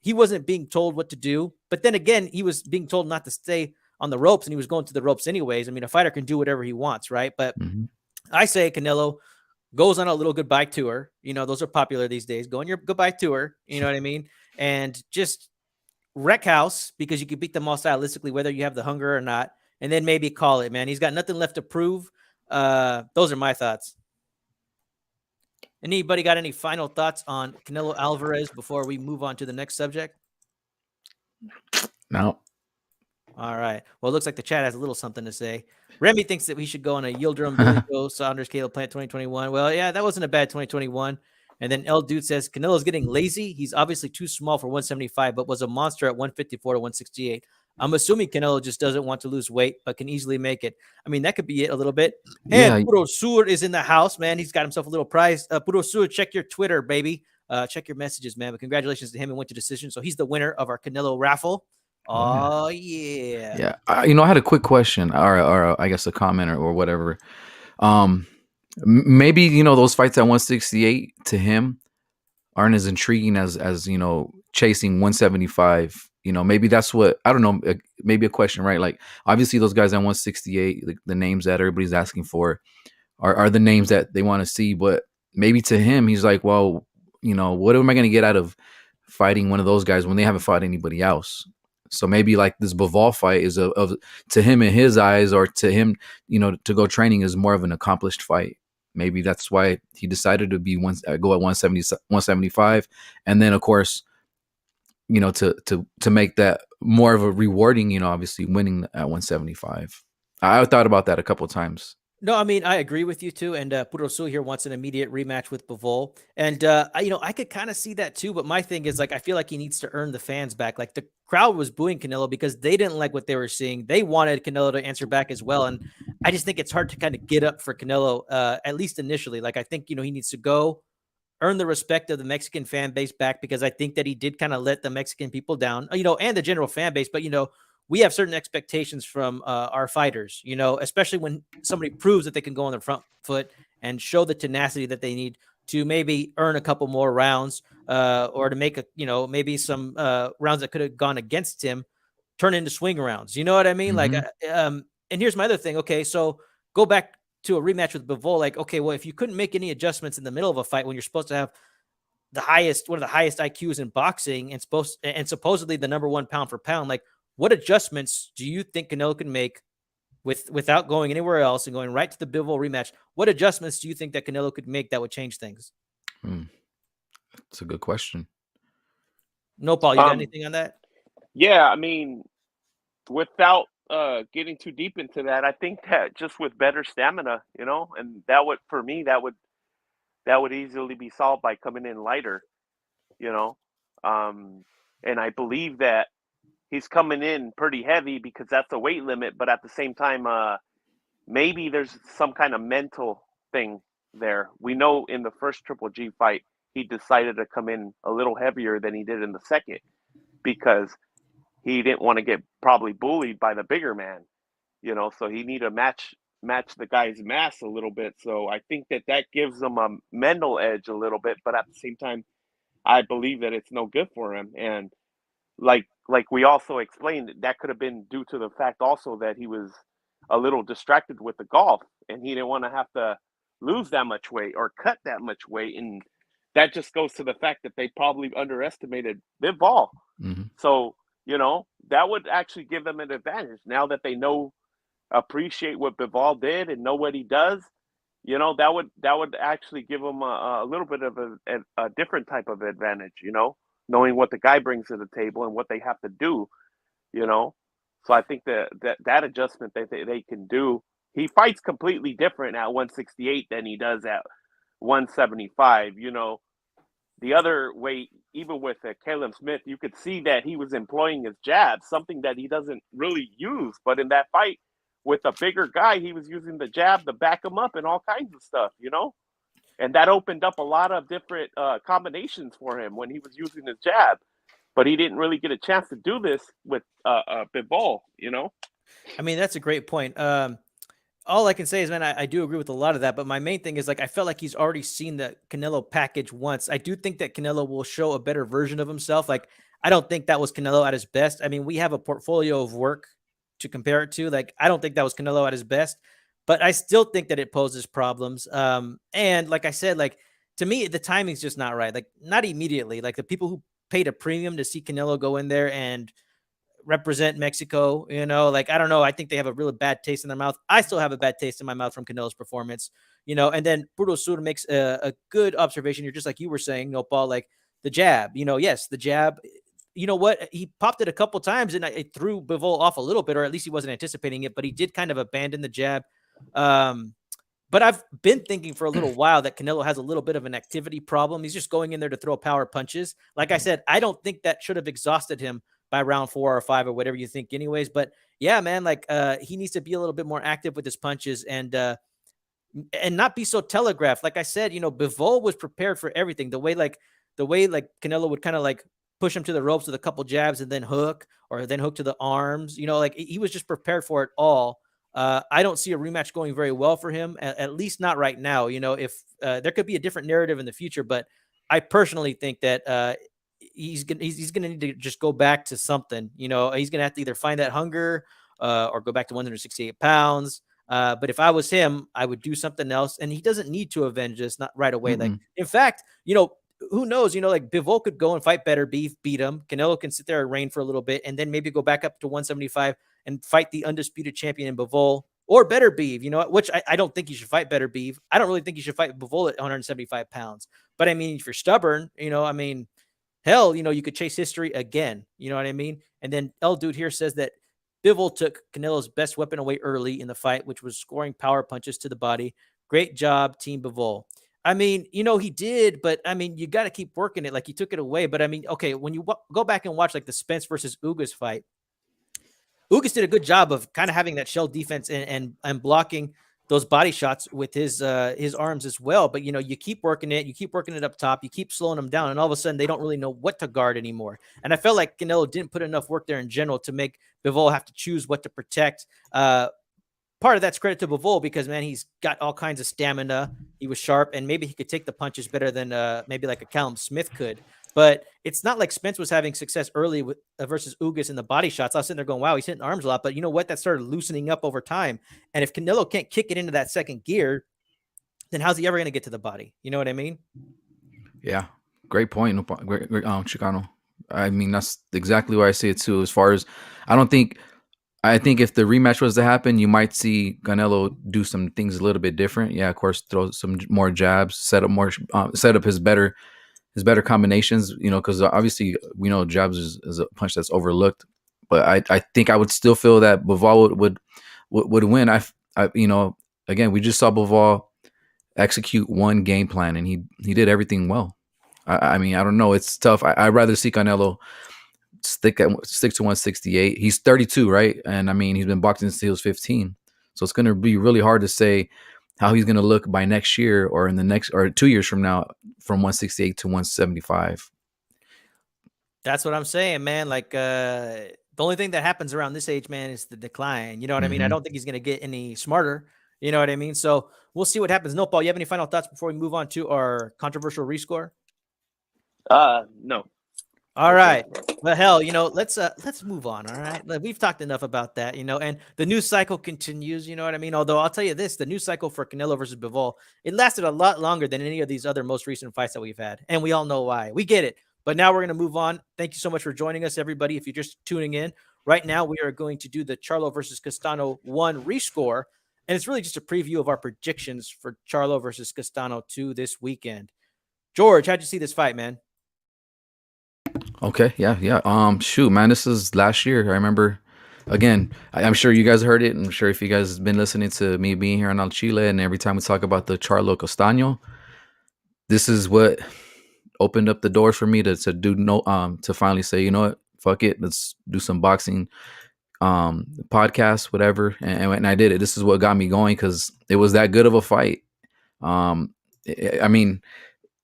He wasn't being told what to do, but then again, he was being told not to stay on the ropes, and he was going to the ropes anyways. I mean, a fighter can do whatever he wants, right? But I say Canelo goes on a little goodbye tour. You know, those are popular these days. Go on your goodbye tour. You know what I mean? And just wreck house, because you can beat them all stylistically, whether you have the hunger or not. And then maybe call it, man. He's got nothing left to prove. Those are my thoughts. Anybody got any final thoughts on Canelo Alvarez before we move on to the next subject? No. All right. Well, it looks like the chat has a little something to say. Remy thinks that we should go on a Yildirim, Billy Joe, Saunders, Caleb Plant 2021. Well, yeah, that wasn't a bad 2021. And then L Dude says Canelo's getting lazy. He's obviously too small for 175, but was a monster at 154 to 168. I'm assuming Canelo just doesn't want to lose weight, but can easily make it. I mean, that could be it a little bit. And Puro Sur is in the house, man. He's got himself a little prize. Puro Sur, check your Twitter, baby. Check your messages, man. But congratulations to him and went to decision. So he's the winner of our Canelo raffle. Oh, yeah. Yeah. I had a quick question, or I guess a comment or whatever. Maybe, those fights at 168 to him aren't as intriguing as chasing 175. Maybe that's what, I don't know, maybe a question, right? Like, obviously those guys at 168, the names that everybody's asking for are the names that they want to see. But maybe to him, he's like, well, what am I going to get out of fighting one of those guys when they haven't fought anybody else? So maybe like this Bivol fight is to him in his eyes, or to him, to go training is more of an accomplished fight. Maybe that's why he decided to go at 175. And then of course, to make that more of a rewarding, obviously winning at 175. I thought about that a couple of times. No, I mean, I agree with you too. And Puro Su here wants an immediate rematch with Bivol. And, I could kind of see that too. But my thing is, like, I feel like he needs to earn the fans back. Like, the crowd was booing Canelo because they didn't like what they were seeing. They wanted Canelo to answer back as well. And I just think it's hard to kind of get up for Canelo, at least initially. Like, I think, he needs to go earn the respect of the Mexican fan base back, because I think that he did kind of let the Mexican people down, and the general fan base. But, we have certain expectations from our fighters, especially when somebody proves that they can go on their front foot and show the tenacity that they need to maybe earn a couple more rounds, or to make maybe some rounds that could have gone against him turn into swing rounds. You know what I mean? Mm-hmm. Like, and here's my other thing. Okay, so go back to a rematch with Bivol. Like, okay, well, if you couldn't make any adjustments in the middle of a fight when you're supposed to have one of the highest IQs in boxing, and supposedly the number 1 pound for pound, like, what adjustments do you think Canelo can make without going anywhere else and going right to the Bivol rematch? What adjustments do you think that Canelo could make that would change things? That's a good question. No, Paul, you got anything on that? Yeah, I mean, without getting too deep into that, I think that just with better stamina, and that would, for me, that would easily be solved by coming in lighter, you know. And I believe that he's coming in pretty heavy because that's the weight limit, but at the same time, maybe there's some kind of mental thing there. We know in the first Triple G fight, he decided to come in a little heavier than he did in the second because he didn't want to get probably bullied by the bigger man, so he need to match the guy's mass a little bit. So I think that gives him a mental edge a little bit, but at the same time, I believe that it's no good for him. And like we also explained, that could have been due to the fact also that he was a little distracted with the golf and he didn't want to have to lose that much weight or cut that much weight. And that just goes to the fact that they probably underestimated Bivol. Mm-hmm. So, that would actually give them an advantage now that they appreciate what Bivol did and know what he does. That would actually give them a little bit of a different type of advantage, knowing what the guy brings to the table and what they have to do, So I think that adjustment that they can do, he fights completely different at 168 than he does at 175. The other weight, even with Caleb Smith, you could see that he was employing his jab, something that he doesn't really use. But in that fight with a bigger guy, he was using the jab to back him up and all kinds of stuff, And that opened up a lot of different combinations for him when he was using his jab. But he didn't really get a chance to do this with Bivol, I mean, that's a great point. All I can say is, man, I do agree with a lot of that. But my main thing is, I felt like he's already seen the Canelo package once. I do think that Canelo will show a better version of himself. I don't think that was Canelo at his best. I mean, we have a portfolio of work to compare it to. I don't think that was Canelo at his best. But I still think that it poses problems. And like I said, to me, the timing's just not right. Not immediately. The people who paid a premium to see Canelo go in there and represent Mexico, I don't know. I think they have a really bad taste in their mouth. I still have a bad taste in my mouth from Canelo's performance, and then Bruto Sur makes a good observation here, just like you were saying, Paul, the jab, yes, the jab, you know what? He popped it a couple times and it threw Bivol off a little bit, or at least he wasn't anticipating it, but he did kind of abandon the jab. But I've been thinking for a little while that Canelo has a little bit of an activity problem. He's just going in there to throw power punches. Like I said, I don't think that should have exhausted him by round 4 or 5 or whatever you think anyways. But yeah, man, he needs to be a little bit more active with his punches and not be so telegraphed. Like I said, Bivol was prepared for everything. The way Canelo would kind of push him to the ropes with a couple jabs and then hook to the arms, he was just prepared for it all. I don't see a rematch going very well for him, at least not right now. If there could be a different narrative in the future, but I personally think that he's gonna need to just go back to something. He's gonna have to either find that hunger or go back to 168 pounds. But if I was him, I would do something else, and he doesn't need to avenge this not right away. Mm-mm. In fact, who knows? Bivol could go and fight better beef, beat him. Canelo can sit there and reign for a little bit, and then maybe go back up to 175 and fight the undisputed champion in Bivol or better beef. Which I don't think you should fight better beef. I don't really think you should fight Bivol at 175 pounds. But I mean, if you're stubborn, hell, you could chase history again. You know what I mean? And then El Dude here says that Bivol took Canelo's best weapon away early in the fight, which was scoring power punches to the body. Great job, Team Bivol. I mean, he did, but I mean, you got to keep working it. He took it away. But I mean, okay, when you go back and watch the Spence versus Ugas fight, Ugas did a good job of kind of having that shell defense and blocking those body shots with his arms as well. But, you keep working it up top, you keep slowing them down, and all of a sudden they don't really know what to guard anymore. And I felt like Canelo didn't put enough work there in general to make Bivol have to choose what to protect. Part of that's credit to Bivol because, man, he's got all kinds of stamina. He was sharp, and maybe he could take the punches better than maybe a Callum Smith could. But it's not like Spence was having success early with versus Ugas in the body shots. I was sitting there going, wow, he's hitting arms a lot. But you know what? That started loosening up over time. And if Canelo can't kick it into that second gear, then how's he ever going to get to the body? You know what I mean? Yeah. Great point. Chicano. I mean, that's exactly why I say it too. As far as I think if the rematch was to happen, you might see Canelo do some things a little bit different. Yeah, of course, throw some more jabs, set up his better combinations. You know, because obviously we know jabs is a punch that's overlooked. But I think I would still feel that Bivol would win. You know, again, we just saw Bivol execute one game plan, and he did everything well. I mean, I don't know. It's tough. I'd rather see Canelo stick to 168. He's 32, right? And I mean, he's been boxing since he was 15. So it's going to be really hard to say how he's going to look by next year or in the next or 2 years from now from 168 to 175. That's what I'm saying, man. Like the only thing that happens around this age, man, is the decline. You know what I mean? I Mm-hmm. don't think he's gonna get any smarter. You know what I mean? So we'll see what happens. No, Paul, you have any final thoughts before we move on to our controversial rescore? No. All right. Well, hell, let's move on. All right. Like, we've talked enough about that, and the news cycle continues. You know what I mean? Although I'll tell you this, the news cycle for Canelo versus Bivol, it lasted a lot longer than any of these other most recent fights that we've had, and we all know why. We get it. But now we're gonna move on. Thank you so much for joining us, everybody. If you're just tuning in right now, we are going to do the Charlo versus Castano 1 rescore, and it's really just a preview of our predictions for Charlo versus Castano 2 this weekend. George, how'd you see this fight, man? Okay, yeah. Shoot, man, this is last year. I remember. Again, I'm sure you guys heard it. I'm sure if you guys have been listening to me being here on Chile, and every time we talk about the Charlo Castano, this is what opened up the doors for me to do no to finally say, you know what, fuck it, let's do some boxing podcast, whatever. And I did it. This is what got me going because it was that good of a fight. I mean,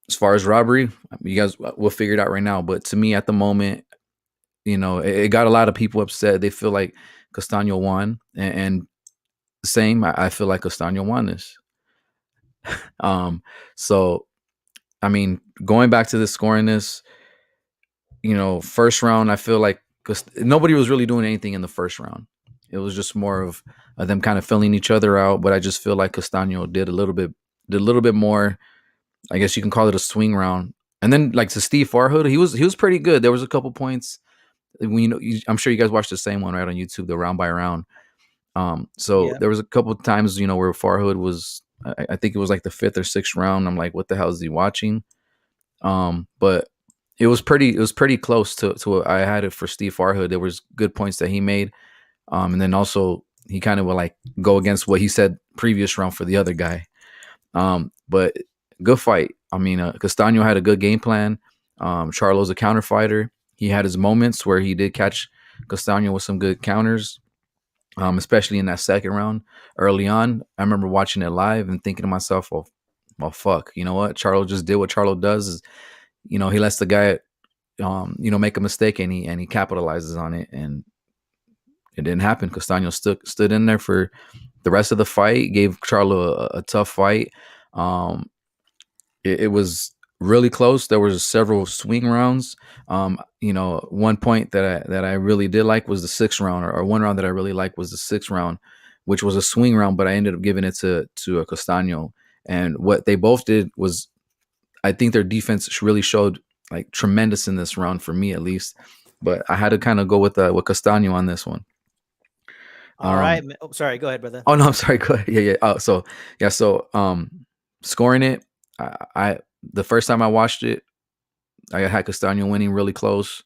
as far as robbery, you guys will figure it out right now. But to me, at the moment, you know, it got a lot of people upset. They feel like Castano won, and same. I feel like Castano won this. So I mean, going back to the scoring this, you know, first round, I feel like because nobody was really doing anything in the first round. It was just more of them kind of filling each other out. But I just feel like Castano did a little bit more. I guess you can call it a swing round. And then like to Steve Farhood, he was pretty good. There was a couple points when I'm sure you guys watched the same one right on YouTube, the round by round. So Yeah. there was a couple of times, you know, where Farhood was. I think it was like the fifth or sixth round. I'm like, what the hell is he watching? But it was pretty close to what I had it for Steve Farhood. There was good points that he made. And then also he kind of would like go against what he said previous round for the other guy. But good fight. I mean, Castano had a good game plan. Charlo's a counter fighter. He had his moments where he did catch Castano with some good counters, especially in that second round early on. I remember watching it live and thinking to myself, well, fuck, you know what? Charlo just did what Charlo does is, you know, he lets the guy, you know, make a mistake and he capitalizes on it. And it didn't happen. Castano stood in there for the rest of the fight, gave Charlo a tough fight. It was really close. There was several swing rounds. You know, one point that I really did like was the sixth round, or one round that I really liked was the sixth round, which was a swing round, but I ended up giving it to a Castano. And what they both did was, I think their defense really showed like tremendous in this round for me at least. But I had to kind of go with Castano on this one. All right. Oh, sorry. Go ahead, brother. Oh no, I'm sorry. Go ahead. Yeah. Oh, so scoring it. I the first time I watched it, I had Castano winning really close,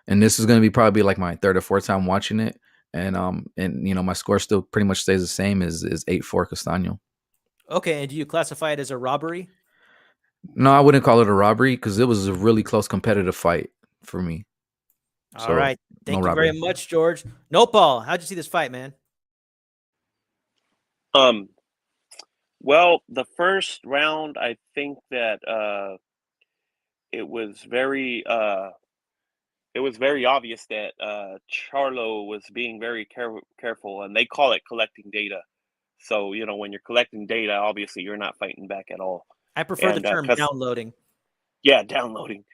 and this is gonna be probably like my third or fourth time watching it, and you know my score still pretty much stays the same as 8-4 Castano. Okay. And do you classify it as a robbery? No, I wouldn't call it a robbery because it was a really close competitive fight for me. All So right. no Thank you very robbery. much, George. No, Paul. How'd you see this fight, man? Well, the first round, I think that it was very obvious that Charlo was being very careful, and they call it collecting data. So, you know, when you're collecting data, obviously you're not fighting back at all. I prefer the And term downloading. yeah, downloading.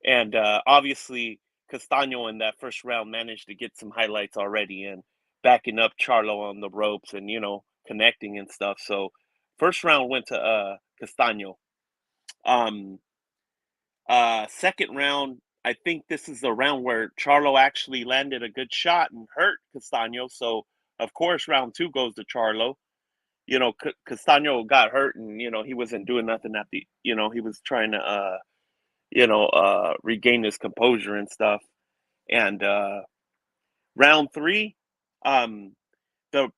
And obviously Castano in that first round managed to get some highlights already and backing up Charlo on the ropes and, you know, connecting and stuff. So first round went to Castano. Um second round, I think this is the round where Charlo actually landed a good shot and hurt Castano. So of course, round 2 goes to Charlo. Castano got hurt, and he wasn't doing nothing at the. He was trying to regain his composure and stuff. And round 3, um, the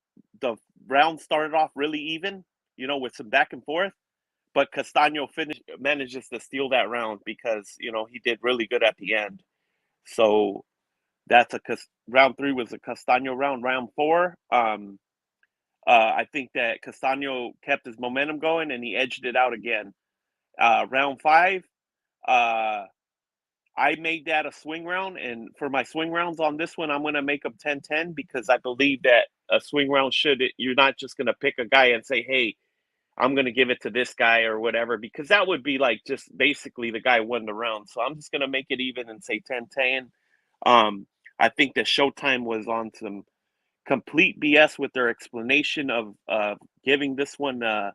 the round started off really even, with some back and forth. But Castano manages to steal that round because he did really good at the end. So that's round 3 was a Castano round. Round 4, I think that Castano kept his momentum going and he edged it out again. Round 5, I made that a swing round, and for my swing rounds on this one, I'm going to make them 10-10 because I believe that a swing round you're not just going to pick a guy and say, hey, I'm going to give it to this guy or whatever, because that would be like just basically the guy won the round. So I'm just going to make it even and say 10-10. I think that Showtime was on some complete BS with their explanation of giving this one to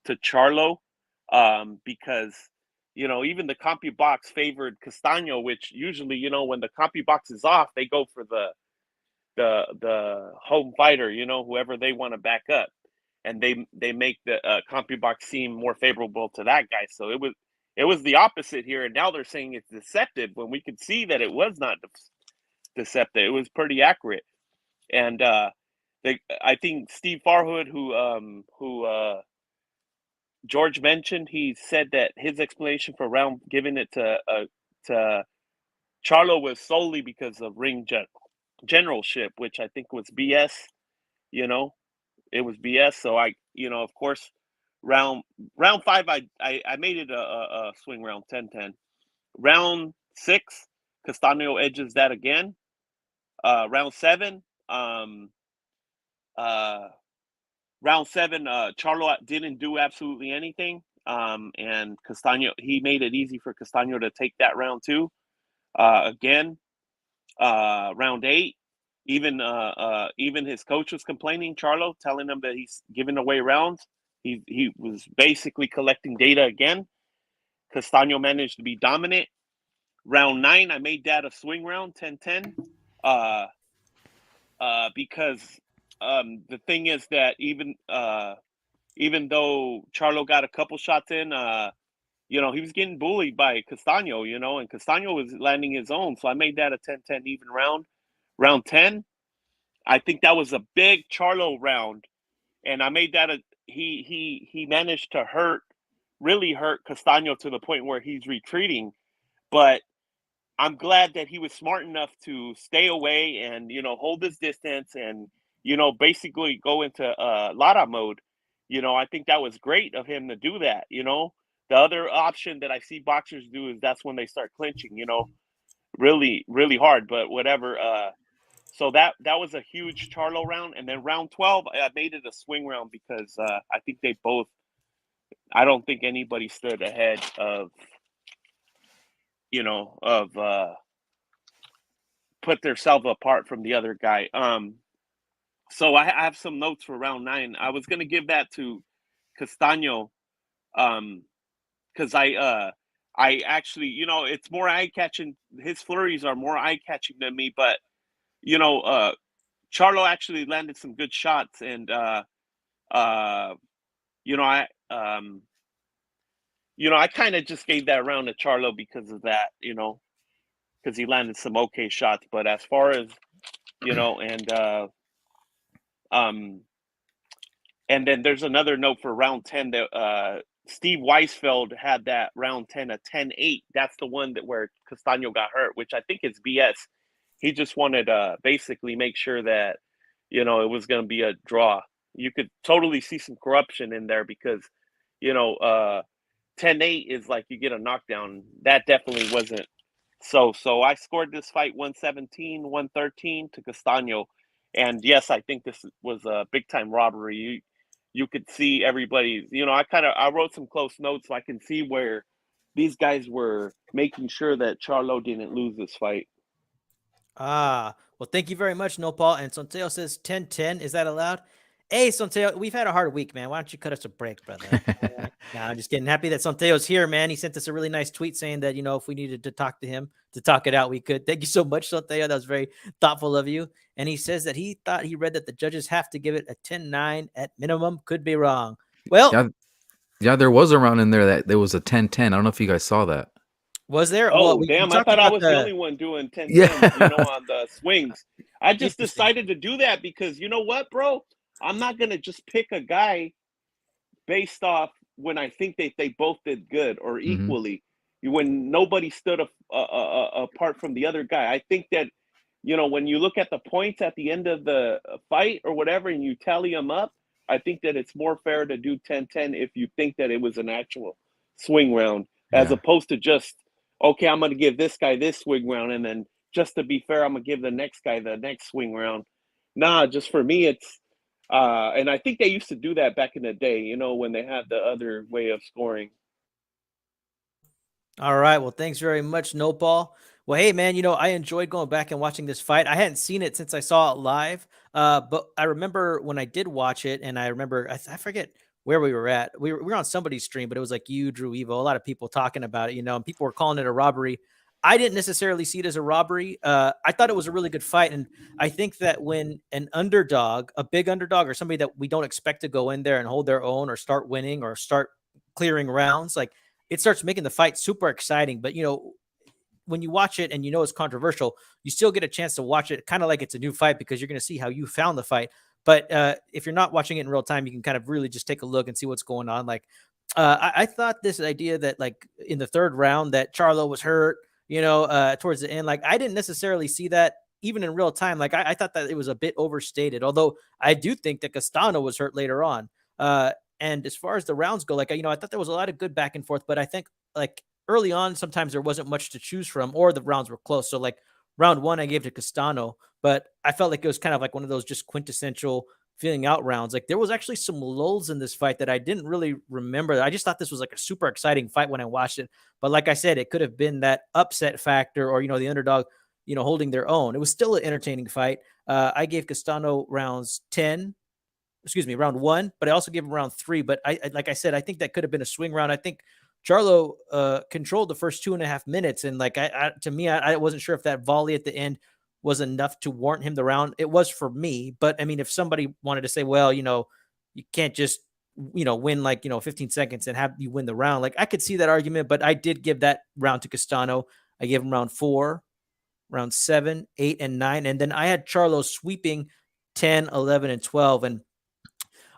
Charlo, because even the CompuBox favored Castano, which usually when the CompuBox is off, they go for the home fighter, whoever they want to back up, and they make the CompuBox seem more favorable to that guy. So it was the opposite here, and now they're saying it's deceptive when we could see that it was not deceptive. It was pretty accurate, and I think Steve Farhood, who George mentioned, he said that his explanation for giving it to Charlo was solely because of ring generalship, which I think was BS. It was BS. So of course, round 5, I made it a swing round 10-10. Round 6, Castano edges that again. Round 7, Charlo didn't do absolutely anything. And Castano, he made it easy for Castano to take that round 2. Again, round 8, even his coach was complaining, Charlo, telling him that he's giving away rounds. He was basically collecting data again. Castano managed to be dominant. Round 9, I made that a swing round, 10-10. Because the thing is that even though Charlo got a couple shots in, he was getting bullied by Castano, and Castano was landing his own. So I made that a 10-10 even round. Round 10, I think that was a big Charlo round, and I made that he managed to really hurt Castano to the point where he's retreating. But I'm glad that he was smart enough to stay away and hold his distance and basically go into Lara mode. I think that was great of him to do that. The other option that I see boxers do is that's when they start clinching. Really, really hard. But whatever. So that was a huge Charlo round, and then round 12, I made it a swing round because I think they both. I don't think anybody stood ahead of put themselves apart from the other guy. So I have some notes for round 9. I was gonna give that to Castano, because I actually, it's more eye catching. His flurries are more eye catching than me, but Charlo actually landed some good shots, and I I kind of just gave that round to Charlo because of that, because he landed some okay shots. But as far as and then there's another note for round 10 that Steve Weisfeld had that round 10 a 10-8. That's the one where Castano got hurt, which I think is BS. He just wanted to basically make sure that it was going to be a draw. You could totally see some corruption in there because 10-8 is like you get a knockdown. That definitely wasn't. So I scored this fight 117-113 to Castano. And yes, I think this was a big time robbery. You could see everybody, I wrote some close notes so I can see where these guys were making sure that Charlo didn't lose this fight. Well, thank you very much, Nopal. And Sonteo says 10-10. Is that allowed? Hey, Sonteo, we've had a hard week, man. Why don't you cut us a break, brother? Nah, I'm just getting happy that Santeo's here, man. He sent us a really nice tweet saying that, if we needed to talk to him to talk it out, we could. Thank you so much, Santeo. That was very thoughtful of you. And he says that he thought he read that the judges have to give it a 10-9 at minimum. Could be wrong. Well, Yeah, there was a round in there that there was a 10-10. I don't know if you guys saw that. was there? Oh, Well, we damn. I talked thought I about was the only one doing 10-10, Yeah. on the swings. I just Interesting. decided to do that because you know what, bro? I'm not going to just pick a guy based off when I think that they both did good or equally, when nobody stood apart from the other guy. I think that, when you look at the points at the end of the fight or whatever and you tally them up, I think that it's more fair to do 10-10 if you think that it was an actual swing round, as Yeah. opposed to just, okay, I'm going to give this guy this swing round, and then just to be fair, I'm going to give the next guy the next swing round. Nah, just for me, it's and I think they used to do that back in the day, when they had the other way of scoring. All right. Well, thanks very much, Nopal. Well, hey, man, I enjoyed going back and watching this fight. I hadn't seen it since I saw it live, but I remember when I did watch it, and I remember, I forget where we were at. We were on somebody's stream, but it was like you, Drew, Evo, a lot of people talking about it, and people were calling it a robbery. I didn't necessarily see it as a robbery. I thought it was a really good fight. And I think that when an underdog, a big underdog, or somebody that we don't expect to go in there and hold their own or start winning or start clearing rounds, like, it starts making the fight super exciting. But, when you watch it and it's controversial, you still get a chance to watch it kind of like it's a new fight because you're going to see how you found the fight. But if you're not watching it in real time, you can kind of really just take a look and see what's going on. Like, I thought this idea that, like, in the third round that Charlo was hurt, towards the end, like, I didn't necessarily see that even in real time. Like, I thought that it was a bit overstated, although I do think that Castano was hurt later on. And as far as the rounds go, like, I thought there was a lot of good back and forth, but I think, like, early on, sometimes there wasn't much to choose from, or the rounds were close. So, like, round one, I gave to Castano, but I felt like it was kind of like one of those just quintessential feeling out rounds. Like, there was actually some lulls in this fight that I didn't really remember. I just thought this was like a super exciting fight when I watched it. But like I said, it could have been that upset factor, or, the underdog, holding their own. It was still an entertaining fight. I gave Castano round one, but I also gave him round three. But like I said, I think that could have been a swing round. I think Charlo controlled the first 2.5 minutes. And, like, to me, I wasn't sure if that volley at the end was enough to warrant him the round. It was for me. But I mean, if somebody wanted to say, well, you can't just, win like, 15 seconds and have you win the round, like, I could see that argument. But I did give that round to Castano. I gave him round 4, round 7, 8, and 9. And then I had Charlo sweeping 10, 11, and 12. And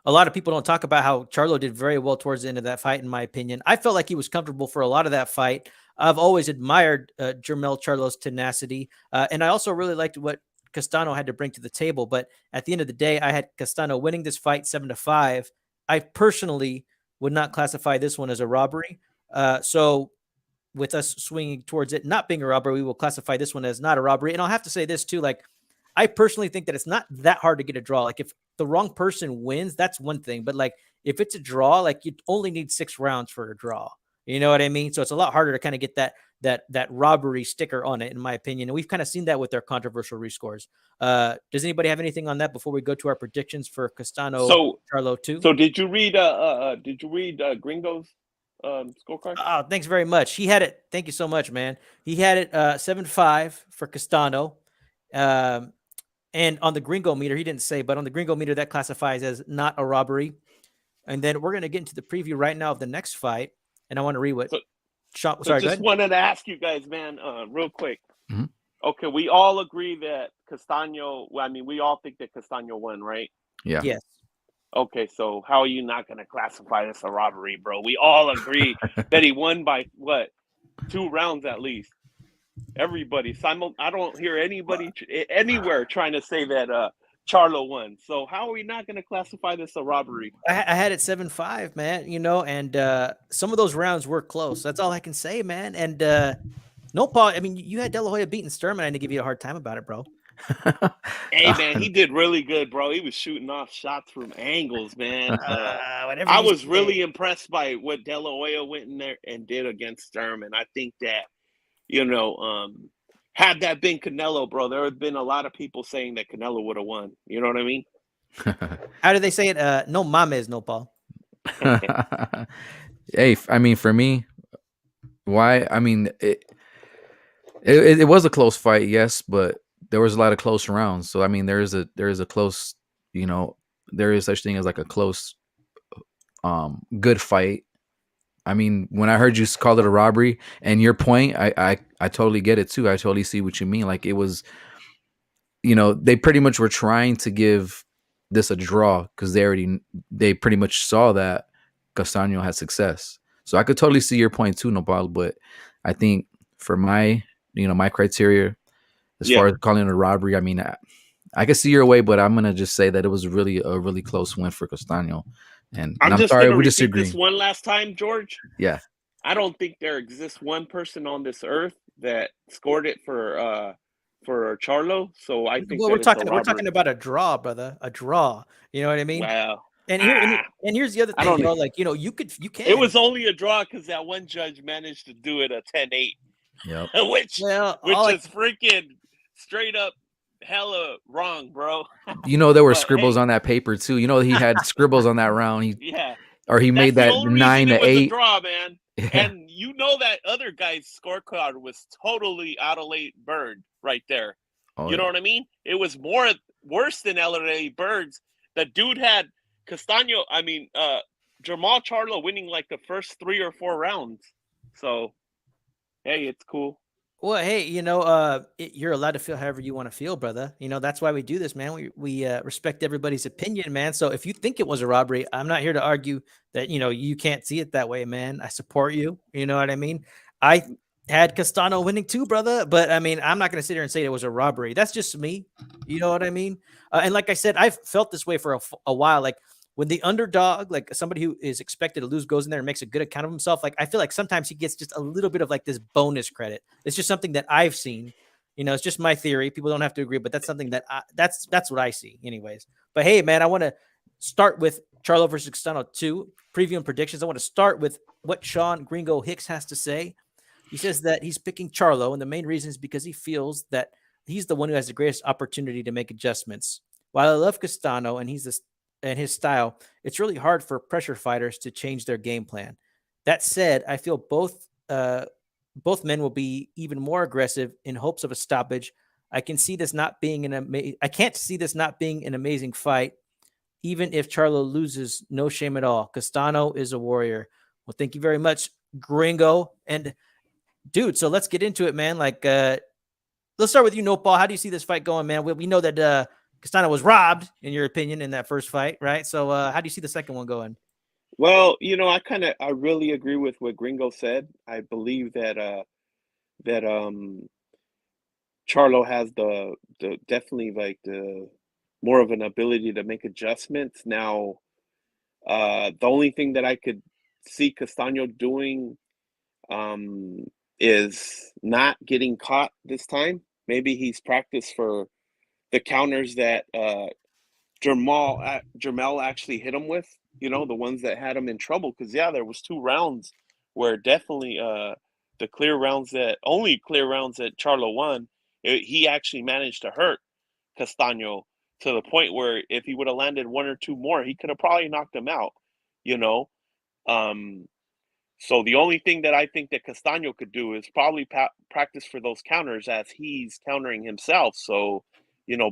a lot of people don't talk about how Charlo did very well towards the end of that fight, in my opinion. I felt like he was comfortable for a lot of that fight. I've always admired Jermell Charlo's tenacity. And I also really liked what Castano had to bring to the table. But at the end of the day, I had Castano winning this fight 7-5. I personally would not classify this one as a robbery. So with us swinging towards it not being a robbery, we will classify this one as not a robbery. And I'll have to say this too, like, I personally think that it's not that hard to get a draw. Like, if the wrong person wins, that's one thing. But, like, if it's a draw, like, you only need 6 rounds for a draw. You know what I mean? So it's a lot harder to kind of get that robbery sticker on it, in my opinion. And we've kind of seen that with their controversial rescores. Does anybody have anything on that before we go to our predictions for Castano, Charlo 2? So did you read Gringo's scorecard? Oh, thanks very much. He had it. Thank you so much, man. He had it 7-5 for Castano. And on the Gringo meter, he didn't say, but on the Gringo meter, that classifies as not a robbery. And then we're going to get into the preview right now of the next fight. And I want to read what sorry, just wanted to ask you guys, man, real quick. Mm-hmm. Okay, we all agree that Castano, we all think that Castano won, right? Yeah. Yes. Okay, so how are you not going to classify this a robbery, bro? We all agree that he won by, 2 rounds at least. Everybody, I don't hear anybody anywhere trying to say that Charlo won. So how are we not going to classify this a robbery? I had it 7-5, man, and some of those rounds were close. That's all I can say, man. And no, Paul, I mean, you had De La Hoya beating Sturman. I didn't give you a hard time about it, bro. Hey, man, he did really good, bro. He was shooting off shots from angles, man. I was really impressed by what De La Hoya went in there and did against Sturman. I think that, had that been Canelo, bro, there had been a lot of people saying that Canelo would have won. You know what I mean? How do they say it? No mames, no Paul. Hey, I mean, for me, why? I mean, it was a close fight, yes, but there was a lot of close rounds. So I mean, there is a close, you know, there is such thing as like a close, good fight. I mean, when I heard you call it a robbery, and your point, I totally get it too. I totally see what you mean. Like it was, they pretty much were trying to give this a draw because they pretty much saw that Castano had success. So I could totally see your point too, Nopal. But I think for my criteria as Yeah, far as calling it a robbery, I mean, I can see your way, but I'm gonna just say that it was really a really close win for Castano. And I'm I'm just sorry, gonna we're repeat this disagreeing. one last time, George. Yeah. I don't think there exists one person on this earth that scored it for Charlo. So I think Well, we're that it's a talking we're robbery. talking about a draw, brother. A draw. You know what I mean? Wow. And here and here's the other I thing, don't. you It can. was only a draw because that one judge managed to do it a 10-8, Yep. Well, which is freaking straight up hella wrong, bro. There were But scribbles hey, on that paper too. He had scribbles on that round. yeah, He that's made the that only reason nine it to was a eight. draw, man. Yeah. And that other guy's scorecard was totally out of late bird right there. Oh You know yeah. what I mean? It was worse than LA Birds. The dude had Castano, Jamal Charlo winning like the first 3 or 4 rounds. So, hey, it's cool. well, hey, you're allowed to feel however you want to feel, brother. That's why we do this, man. We respect everybody's opinion, man. So if you think it was a robbery, I'm not here to argue that you can't see it that way, man. I support you. You know what I mean? I had Castano winning too, brother. But I mean, I'm not going to sit here and say it was a robbery. That's just me. You know what I mean? And like I said, I've felt this way for a while. Like when the underdog, like somebody who is expected to lose, goes in there and makes a good account of himself, like I feel like sometimes he gets just a little bit of like this bonus credit. It's just something that I've seen. It's just my theory. People don't have to agree, but that's something that's what I see, anyways. But hey, man, I want to start with Charlo versus Castano 2 preview and predictions. I want to start with what Sean Gringo Hicks has to say. He says that he's picking Charlo, and the main reason is because he feels that he's the one who has the greatest opportunity to make adjustments. While I love Castano and and his style, it's really hard for pressure fighters to change their game plan. That said, I feel both men will be even more aggressive in hopes of a stoppage. I can't see this not being an amazing fight, even if Charlo loses. No shame at all. Castano is a warrior. Well, thank you very much, Gringo. And dude, so let's get into it, man. Like, let's start with you, Nopal. How do you see this fight going, man? We know that Castano was robbed, in your opinion, in that first fight, right? So, how do you see the second one going? Well, I really agree with what Gringo said. I believe that Charlo has the definitely like the more of an ability to make adjustments. Now, the only thing that I could see Castano doing um, is not getting caught this time. Maybe he's practiced for the counters that Jermel actually hit him with. The ones that had him in trouble. Because yeah, there was 2 rounds where definitely the only clear rounds that Charlo won. He actually managed to hurt Castano to the point where if he would have landed 1 or 2 more, he could have probably knocked him out. You know, um, so the only thing that I think that Castano could do is probably practice for those counters as he's countering himself. So,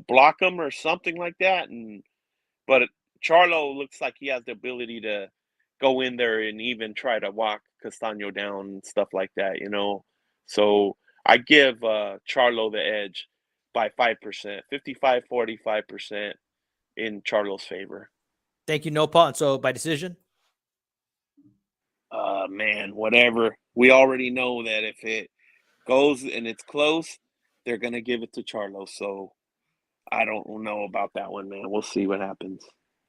block him or something like that. But Charlo looks like he has the ability to go in there and even try to walk Castano down and stuff like that. So I give Charlo the edge by 5%, 55, 45% in Charlo's favor. Thank you, Nopal. And so, by decision? Man, whatever. We already know that if it goes and it's close, they're gonna give it to Charlo. So I don't know about that one, man. We'll see what happens.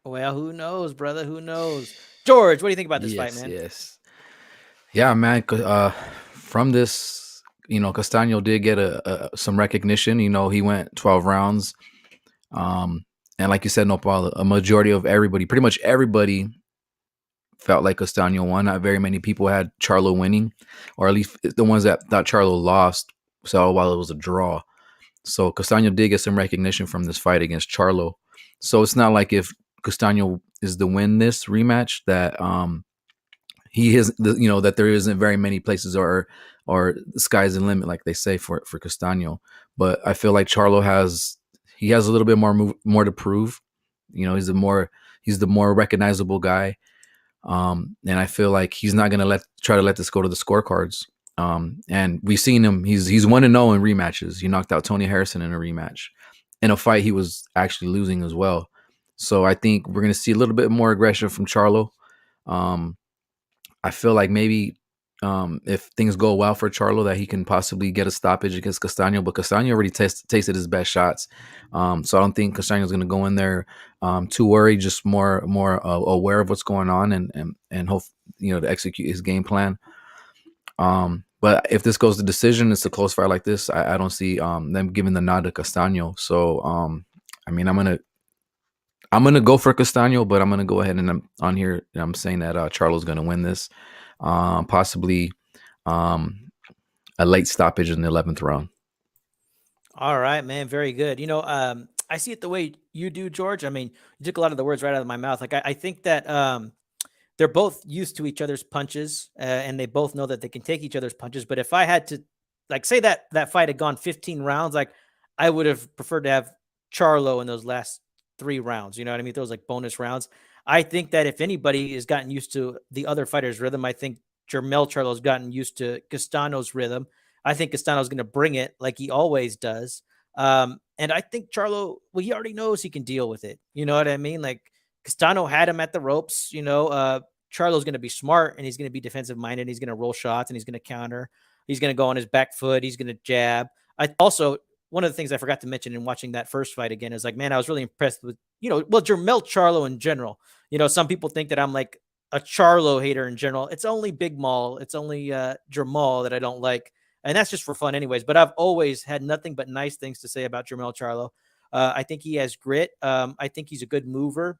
Well, who knows, brother? Who knows? George, what do you think about this fight, Yes. man? Yes. Yeah, man. From this, Castano did get some recognition. He went 12 rounds. And like you said, Nopal, a majority of everybody, pretty much everybody, felt like Castano won. Not very many people had Charlo winning, or at least the ones that thought Charlo lost. So while it was a draw, so Castano did get some recognition from this fight against Charlo. So it's not like if Castano is to win this rematch that he is, that there isn't very many places or the sky's the limit, like they say for Castano. But I feel like Charlo has a little bit more to prove. He's the more recognizable guy. And I feel like he's not gonna try to let this go to the scorecards. And we've seen him. He's 1-0 in rematches. He knocked out Tony Harrison in a rematch, in a fight he was actually losing as well. So I think we're gonna see a little bit more aggression from Charlo. I feel like maybe if things go well for Charlo, that he can possibly get a stoppage against Castano, but Castano already tasted his best shots. So I don't think Castano's going to go in there too worried, just more aware of what's going on and hope, to execute his game plan. But if this goes to decision, it's a close fight like this, I don't see them giving the nod to Castano. So, I mean, I'm gonna go for Castano, but I'm gonna go ahead and I'm saying that Charlo's gonna win this, possibly a late stoppage in the 11th round. All right, man, very good. I see it the way you do, George. I mean, you took a lot of the words right out of my mouth. Like I think that they're both used to each other's punches, and they both know that they can take each other's punches. But if I had to, like, say that fight had gone 15 rounds, like I would have preferred to have Charlo in those last 3 rounds. You know what I mean? Those like bonus rounds. I think that if anybody has gotten used to the other fighter's rhythm, I think Jermell Charlo's gotten used to Castano's rhythm. I think Castano's going to bring it like he always does. And I think Charlo, well, he already knows he can deal with it. You know what I mean? Like Castano had him at the ropes. Charlo's going to be smart, and he's going to be defensive minded. He's going to roll shots, and he's going to counter. He's going to go on his back foot. He's going to jab. One of the things I forgot to mention in watching that first fight again is like, man, I was really impressed with, Jermell Charlo in general. Some people think that I'm like a Charlo hater in general. It's only Big Maul. It's only Jermall that I don't like. And that's just for fun anyways. But I've always had nothing but nice things to say about Jermell Charlo. I think he has grit. I think he's a good mover.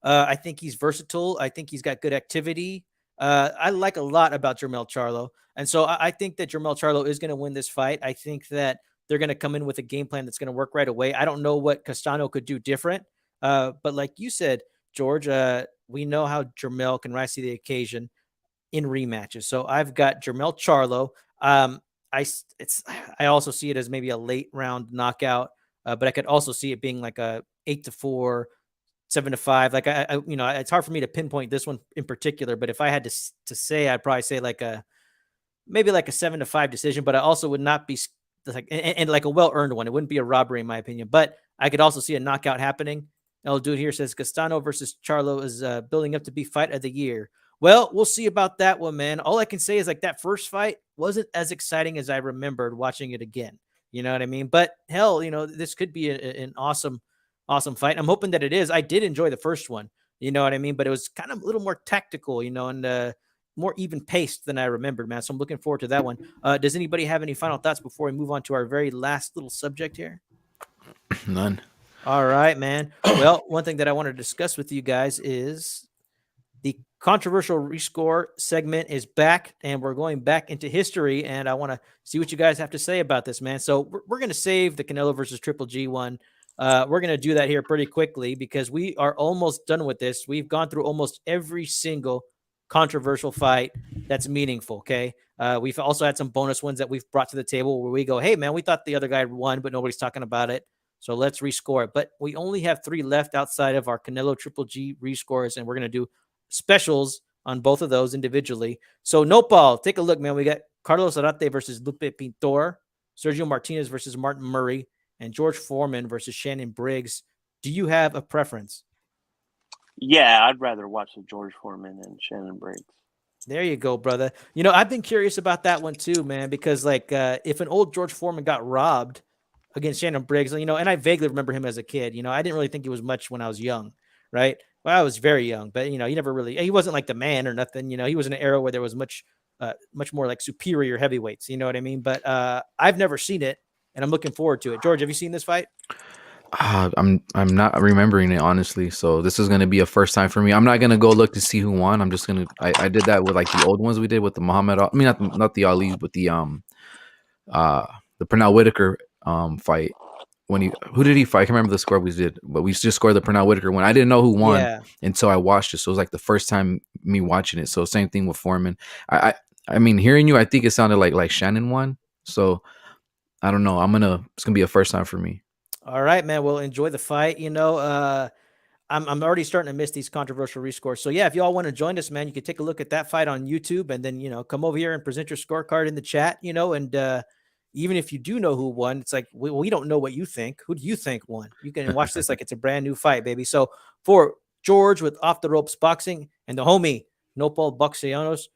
I think he's versatile. I think he's got good activity. I like a lot about Jermell Charlo. And so I think that Jermell Charlo is going to win this fight. I think that they're going to come in with a game plan that's going to work right away. I don't know what Castano could do different. But like you said, George, we know how Jermell can rise to the occasion in rematches. So I've got Jermell Charlo. I also see it as maybe a late round knockout, but I could also see it being like a 8-4, 7-5. Like it's hard for me to pinpoint this one in particular, but if I had to say, I'd probably say maybe like a 7-5 decision, but I also would not be like, and like a well-earned one. It wouldn't be a robbery in my opinion, but I could also see a knockout happening. El Dude here says Castano versus Charlo is building up to be fight of the year. Well, we'll see about that one, man. All I can say is like that first fight wasn't as exciting as I remembered watching it again. You know what I mean? But hell, this could be an awesome fight. I'm hoping that it is. I did enjoy the first one. You know what I mean? But it was kind of a little more tactical, and more even paced than I remembered, man. So I'm looking forward to that one. Does anybody have any final thoughts before we move on to our very last little subject here? None. All right, man. Well, one thing that I want to discuss with you guys is the controversial rescore segment is back, and we're going back into history, and I want to see what you guys have to say about this, man. So we're going to save the Canelo versus Triple G one. We're going to do that here pretty quickly because we are almost done with this. We've gone through almost every single controversial fight that's meaningful. Okay. We've also had some bonus ones that we've brought to the table where we go, hey man, we thought the other guy won, but nobody's talking about it. So let's rescore it. But we only have 3 left outside of our Canelo Triple G rescores, and we're going to do specials on both of those individually. So Nopal, take a look, man. We got Carlos Arate versus Lupe Pintor, Sergio Martinez versus Martin Murray, and George Foreman versus Shannon Briggs. Do you have a preference? Yeah, I'd rather watch the George Foreman and Shannon Briggs. There you go, brother. I've been curious about that one too, man, because like if an old George Foreman got robbed against Shannon Briggs, and I vaguely remember him as a kid, I didn't really think he was much when I was young, right? Well, I was very young, but he wasn't like the man or nothing. He was in an era where there was much more like superior heavyweights. You know what I mean? But I've never seen it, and I'm looking forward to it. George, have you seen this fight? I'm not remembering it honestly, so this is gonna be a first time for me. I'm not gonna go look to see who won. I'm just gonna. I did that with like the old ones we did with the Muhammad. I mean, not the Ali, but the Pernell Whitaker fight. who did he fight? I can't remember the score we did, but we just scored the Pernell Whitaker one. I didn't know who won Yeah. until I watched it. So it was like the first time me watching it. So same thing with Foreman. I mean, hearing you, I think it sounded like Shannon won. So I don't know. It's gonna be a first time for me. All right, man. Well, enjoy the fight. I'm already starting to miss these controversial rescores. So yeah, if y'all want to join us, man, you can take a look at that fight on YouTube, and then come over here and present your scorecard in the chat. And even if you do know who won, it's like we don't know what you think. Who do you think won? You can watch this like it's a brand new fight, baby. So for George with Off the Ropes Boxing and the homie Nopal Boxeanos,